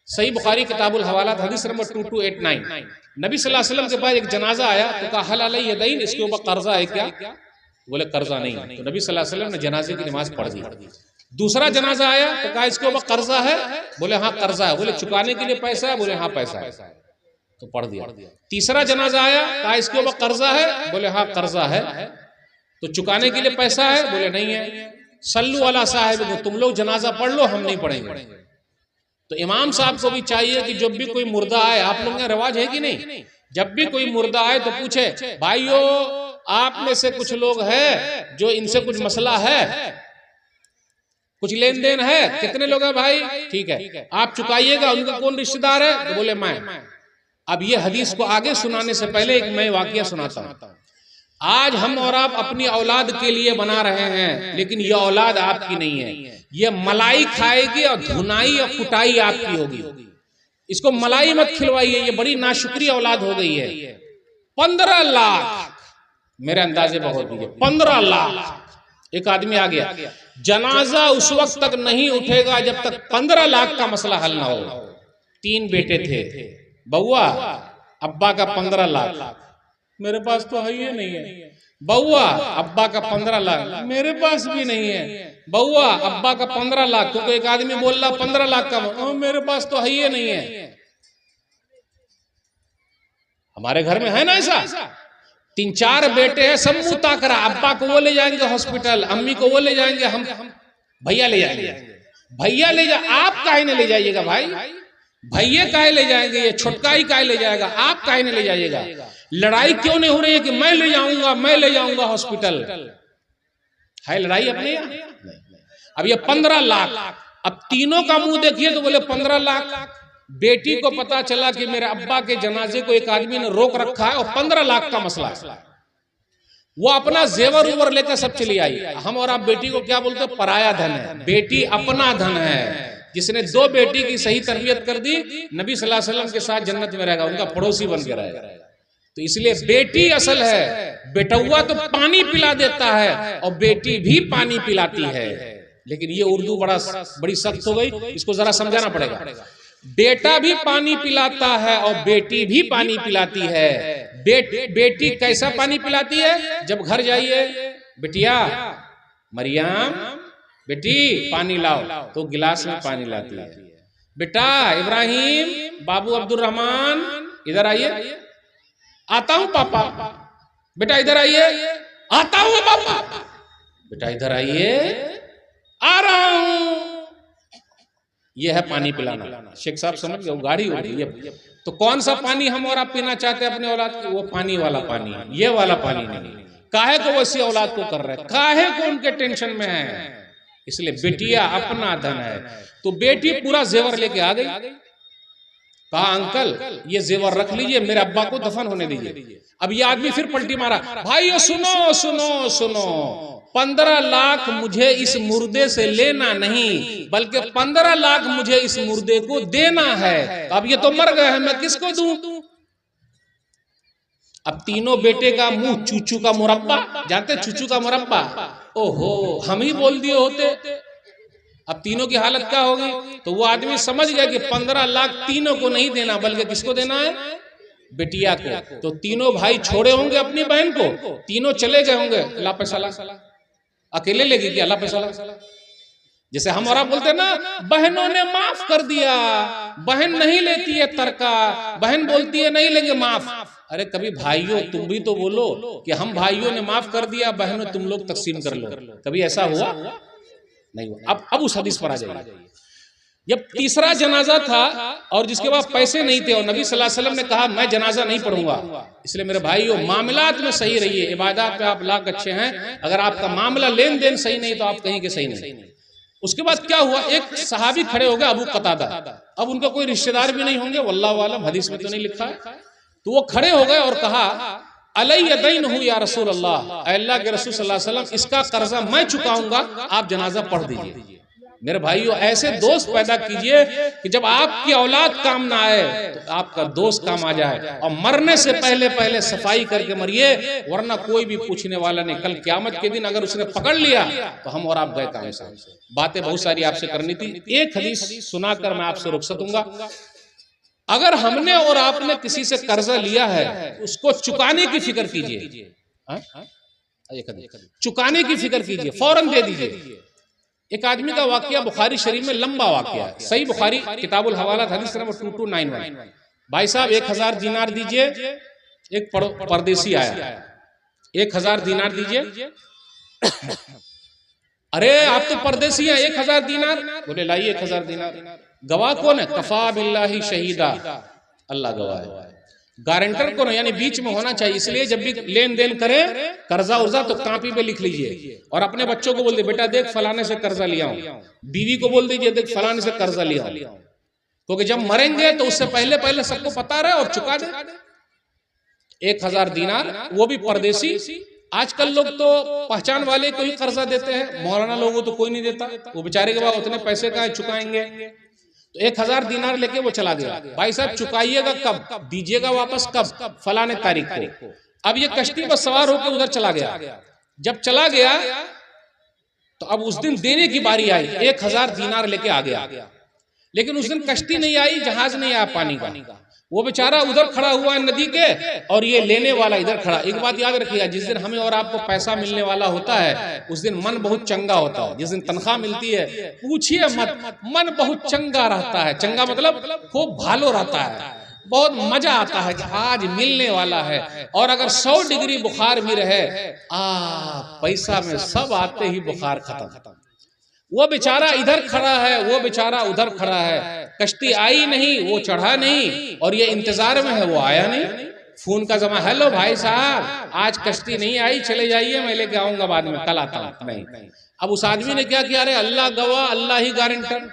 सही बुखारी किताबुल हवाला हदीस नंबर 2289, नबी सल्लल्लाहु अलैहि वसल्लम के पास एक जनाजा आया तो कहा, हल अलैहि यदैन, इसके ऊपर कर्जा है क्या? बोले कर्जा नहीं। तो नबी सल्लल्लाहु अलैहि वसल्लम ने जनाजे की नमाज पढ़ दी। दूसरा जनाजा आया तो कहा, इसके ऊपर कर्जा है? बोले हाँ कर्जा है। बोले चुकाने के लिए पैसा है? बोले हाँ पैसा है, तो पढ़ दिया। तीसरा जनाजा आया, कहा इसके ऊपर कर्जा है? बोले हाँ कर्जा है, तो चुकाने के लिए पैसा है? बोले नहीं है। सल्लु अला साहिब, तुम लोग जनाजा पढ़ लो, हम नहीं पढ़ेंगे। तो इमाम साहब को भी चाहिए कि जब भी कोई मुर्दा आए, आप लोगों का रिवाज है कि नहीं, जब भी कोई मुर्दा आए तो पूछे, भाइयों आप में से कुछ लोग हैं जो इनसे कुछ मसला है, कुछ लेन देन है? कितने लोग हैं भाई? ठीक है, आप चुकाइएगा। उनका कौन रिश्तेदार है? तो बोले मैं। अब ये हदीस को आगे सुनाने से पहले एक मैं वाकया सुनाता हूं। आज हम और आप अपनी औलाद के लिए बना रहे हैं, लेकिन ये औलाद आपकी नहीं है। ये मलाई खाएगी और धुनाई और कुटाई आपकी होगी। इसको मलाई मत खिलवाइए, ये बड़ी नाशुक्री औलाद हो गई है। 15 लाख मेरे अंदाजे बहुत दीजिए, 15 लाख। एक आदमी आ गया, जनाजा उस वक्त तक नहीं उठेगा जब तक 15 लाख का मसला हल ना हो। 3 बेटे थे, बउआ अब्बा का 15 लाख, मेरे पास तो है ही नहीं है। बउआ अब्बा का 15 लाख, मेरे पास भी नहीं है। बउआ अब्बा का 15 लाख, क्योंकि एक आदमी बोल रहा 15 लाख का, मेरे पास तो है ही नहीं है। हमारे घर में है ना ऐसा, 3-4 बेटे हैं, सब मुंह ताक रहा। अब्बा को वो ले जाएंगे हॉस्पिटल, अम्मी को वो ले जाएंगे, हम भैया ले जाएंगे। भैया ले जा, आप काहे नहीं ले जाइएगा भाई? भैया काहे ले जाएंगे? ये छोटका ही काहे ले जाएगा? आप काहे नहीं ले जाइएगा? लड़ाई क्यों नहीं हो रही है कि मैं ले जाऊंगा, मैं ले जाऊंगा हॉस्पिटल? है लड़ाई अपने यहाँ? अब ये 15 लाख, अब तीनों का मुंह देखिए तो बोले 15 लाख। बेटी को पता चला कि मेरे अब्बा के जनाजे को एक आदमी ने रोक रखा है और 15 लाख का मसला है। वो अपना जेवर उवर लेकर सब चली आई। हम और आप बेटी को क्या बोलते हैं? पराया धन है। बेटी अपना धन है। जिसने 2 बेटी की सही तरबियत कर दी, नबी सल्लल्लाहु अलैहि वसल्लम के साथ जन्नत में रहेगा, उनका पड़ोसी बन के रहेगा। तो इसलिए बेटी असल है, बेटुआ तो पानी पिला देता है और बेटी भी पानी पिलाती है। लेकिन ये उर्दू बड़ी सख्त हो गई, इसको जरा समझाना पड़ेगा। बेटा भी पानी पिलाता है और बेटी भी पानी पिलाती है। बेटी कैसा पानी पिलाती है? जब घर जाइए, बिटिया मरियम बेटी पानी लाओ, तो गिलास में पानी लाती है। बेटा इब्राहिम, बाबू अब्दुल रहमान इधर आइए। आता हूं पापा। बेटा इधर आइए। आता हूं पापा। बेटा इधर आइए, आ रहा हूं। यह है पानी पिलाना। शेख साहब समझ गए, गाड़ी हो रही है। तो कौन सा पानी हम और आप पीना चाहते हैं अपने औलाद को? वो पानी वाला पानी है, ये वाला पानी नहीं। काहे को वैसी औलाद को कर रहे हैं? काहे को उनके टेंशन में है? इसलिए बेटिया अपना धन है। तो बेटी पूरा जेवर लेके आ गई। कहा अंकल ये जेवर रख लीजिए, मेरे अब्बा को दफन होने दीजिए। अब ये आदमी फिर पलटी मारा, भाइयों सुनो सुनो सुनो, 15 लाख मुझे इस मुर्दे से लेना नहीं, बल्कि 15 लाख मुझे इस मुर्दे को देना है। अब ये तो मर गए हैं, मैं किसको दूं? अब तीनों बेटे का मुंह चूचू का मुरब्बा, जानते चूचू का मुरब्बा? ओहो, हम ही बोल दिए होते। अब तीनों की हालत क्या होगी? तो वो आदमी समझ गया कि 15 लाख तीनों को नहीं देना, बल्कि किसको देना है? बेटिया को। तो तीनों भाई छोड़े होंगे अपनी बहन को, तीनों चले गए होंगे अल्लाह पे सलाह। अकेले लेगी कि अल्लाह पे सलाह? जैसे हम और आप बोलते हैं ना, बहनों ने माफ कर दिया। बहन नहीं लेती है तरका, बहन बोलती है नहीं लेंगे माफ। अरे कभी भाइयों तुम भी तो बोलो कि हम भाइयों ने माफ कर दिया, बहनों तुम लोग तकसीम कर लो। कभी ऐसा हुआ? नहीं हुआ। अब उस हदीस पर आ जाइए। जब तीसरा जनाजा था और जिसके पास पैसे नहीं थे और नबी सल्लल्लाहु अलैहि वसल्लम ने कहा मैं जनाजा नहीं पढ़ूंगा, इसलिए मेरे भाइयों मामलात में सही रहिए, इबादत पे आप लाख अच्छे हैं, अगर आपका मामला लेन देन सही नहीं तो आप कहीं के सही नहीं। उसके बाद क्या हुआ? एक सहाबी खड़े हो गए, अबू कतादा। अब उनका कोई रिश्तेदार भी नहीं होंगे, वल्लाहु आलम, हदीस में तो नहीं लिखा है। तो वो खड़े हो गए और कहा अलैया दैन या रसूल अल्लाह, अल्लाह के रसूल सल्लल्लाहु अलैहि वसल्लम, इसका कर्जा मैं चुकाऊंगा, आप जनाजा पढ़ दीजिए। मेरे भाइयों ऐसे दोस्त पैदा कीजिए कि जब आपकी औलाद काम ना आए तो आपका दोस्त काम आ जाए, और मरने से पहले पहले सफाई करके मरिए, वरना कोई भी पूछने वाला नहीं। कल क़यामत के दिन अगर उसने पकड़ लिया तो हम और आप गए काम से। बातें बहुत सारी आपसे करनी थी, एक हदीस सुनाकर मैं आपसे रुक सकूंगा। अगर हमने और आपने किसी से कर्जा लिया है, उसको चुकाने की फिक्र कीजिए। चुकाने की फिक्र कीजिए, फौरन दे दीजिए। एक आदमी का वाकया बुखारी शरीफ में लंबा वाकया है, सही बुखारी किताबुल हवाला हदीस नंबर 2291। भाई साहब 1000 दीनार दीजिए। एक परदेसी आया, 1000 दीनार दीजिए। अरे आप तो परदेसी हैं, 1000 दीनार? बोले लाइए 1000 दीनार। गवाह कौन है? कफा बिल्लाहि शहीदा, अल्लाह गवाह है। गारंटर कौन है? यानी बीच में होना चाहिए। इसलिए जब भी लेन देन करें कर्जा उर्जा तो कापी पे लिख लीजिए, और अपने बच्चों को बोल दे बेटा देख फलाने से कर्जा लिया हूं, बीवी को बोल दीजिए देख फलाने से कर्जा लिया हूं, क्योंकि जब मरेंगे तो उससे पहले पहले सबको पता रहे और चुका दे। 1000 दीनार, वो भी परदेसी। आजकल लोग तो पहचान वाले को ही कर्जा देते हैं, मौलाना लोगों तो कोई नहीं देता, वो बेचारे के बाद उतने पैसे कहाँ चुकाएंगे। तो 1000 दीनार लेके वो चला गया। भाई साहब चुकाइएगा कब, दीजिएगा वापस कब? फलाने तारीख को। अब ये कश्ती पर सवार होकर उधर चला गया। जब चला गया तो अब उस दिन देने की बारी आई, 1000 दीनार लेके आ गया। लेकिन उस दिन कश्ती नहीं आई, जहाज नहीं आया पानी का। वो बेचारा उधर खड़ा हुआ है नदी के, और ये लेने वाला इधर खड़ा। एक बात याद रखिएगा, जिस दिन हमें और आपको पैसा मिलने वाला होता है उस दिन मन बहुत चंगा होता है। जिस दिन तनख्वाह मिलती है पूछिए मत, मन बहुत चंगा रहता है। चंगा मतलब खूब भालो रहता है, बहुत मजा आता है कि आज मिलने वाला है। और अगर 100 डिग्री बुखार भी रहे, पैसा में सब आते ही बुखार खत्म। वो बेचारा इधर खड़ा है, वो बेचारा उधर खड़ा है, कश्ती आई नहीं, वो चढ़ा नहीं, और ये इंतजार में है, वो आया नहीं। फोन का जमा, हेलो भाई साहब आज कश्ती नहीं आई, चले जाइए, मैं लेके आऊंगा बाद में, कल आता हूं। नहीं। अब उस आदमी ने क्या किया? अरे अल्लाह गवाह, अल्लाह ही गारंटर,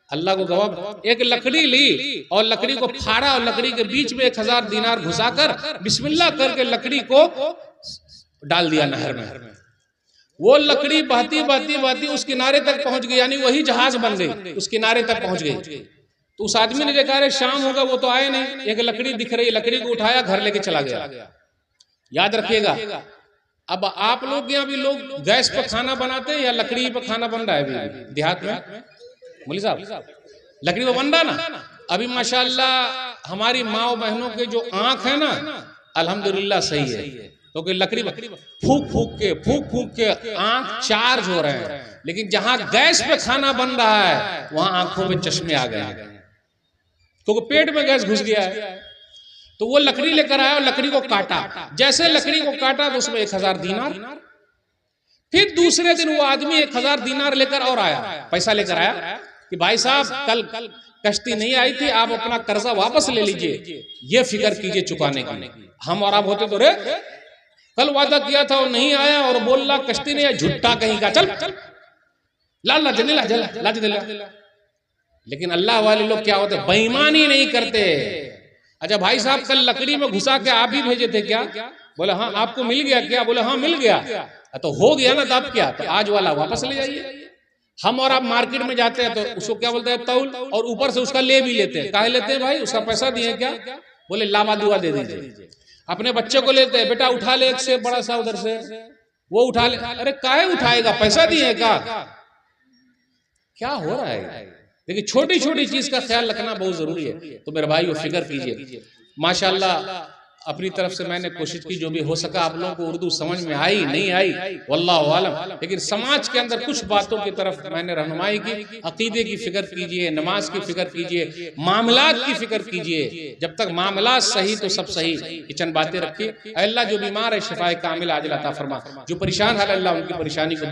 अल्लाह को गवाह। एक लकड़ी ली और लकड़ी को फाड़ा, और लकड़ी के बीच में 1000 दीनार घुसाकर बिस्मिल्लाह करके लकड़ी को डाल दिया नहर में। वो लकड़ी बहती बहती बहती उस किनारे तक पहुंच गई, यानी वही जहाज बन गई, उस किनारे तक पहुंच गई। तो उस आदमी ने देखा अरे शाम होगा वो तो आए नहीं, एक लकड़ी दिख रही, लकड़ी को उठाया घर लेके चला गया। याद रखिएगा, अब आप लोग यहाँ भी लोग गैस पर खाना बनाते हैं या लकड़ी पर खाना बन रहा है अभी देहात में? मौलवी साहब लकड़ी पर बन रहा ना। अभी माशाअल्लाह हमारी माँ बहनों के जो आंख है ना अल्हम्दुलिल्लाह सही है, क्योंकि लकड़ी फूक फूक के आंख चार्ज हो रहे हैं। लेकिन जहां गैस पे खाना बन रहा है वहां आंखों में चश्मे आ गए हैं, क्योंकि पेट में गैस घुस गया है। तो वो लकड़ी लेकर आया और लकड़ी को काटा। जैसे लकड़ी को काटा तो उसमें 1000 दीनार। फिर दूसरे दिन वो आदमी 1000 दीनार लेकर और आया, पैसा लेकर आया कि भाई साहब कल कश्ती नहीं आई थी, आप अपना कर्जा वापस ले लीजिए, ये फिक्र कीजिए चुकाने की। हम और आप होते तो रे कल वादा किया था और नहीं आया और बोल रहा कश्ती नहीं आई, झुट्टा कहीं का, चल ला। लेकिन अल्लाह वाले लोग क्या होते, बेईमानी नहीं करते। अच्छा भाई साहब कल लकड़ी में घुसा के आप भी भेजे थे क्या? बोले हाँ। आपको मिल गया क्या? बोले हाँ मिल गया। तो हो गया ना, तब क्या, तो आज वाला वापस ले जाइए। हम और आप मार्केट में जाते हैं तो उसको क्या बोलते हैं, तौल, और ऊपर से उसका ले भी लेते हैं। काहे लेते हैं भाई? उसका पैसा दिए क्या? बोले लावा दुआ दे दीजिए। अपने बच्चे को लेते हैं, बेटा उठा ले एक सेब बड़ा सा उधर से, वो उठा ले। अरे काहे उठाएगा, पैसा दिए क्या हो रहा है? देखिए छोटी छोटी चीज का ख्याल रखना बहुत जरूरी है। तो मेरे भाई वो फिक्र कीजिए। माशाअल्लाह अपनी तरफ से मैंने कोशिश की, जो भी हो सका। आप लोगों को उर्दू समझ में आई नहीं आई वल्लाहु आलम, लेकिन समाज के अंदर कुछ बातों की तरफ मैंने रहनुमाई की। अकीदे की फिक्र कीजिए, नमाज की फिक्र कीजिए, मामलात की फिक्र कीजिए। जब तक मामलात सही तो सब सही। ये चंद बातें रखिए। अल्लाह जो बीमार है शिफाए कामिल आजिल अता फरमा, जो परेशान है अल्लाह उनकी परेशानी को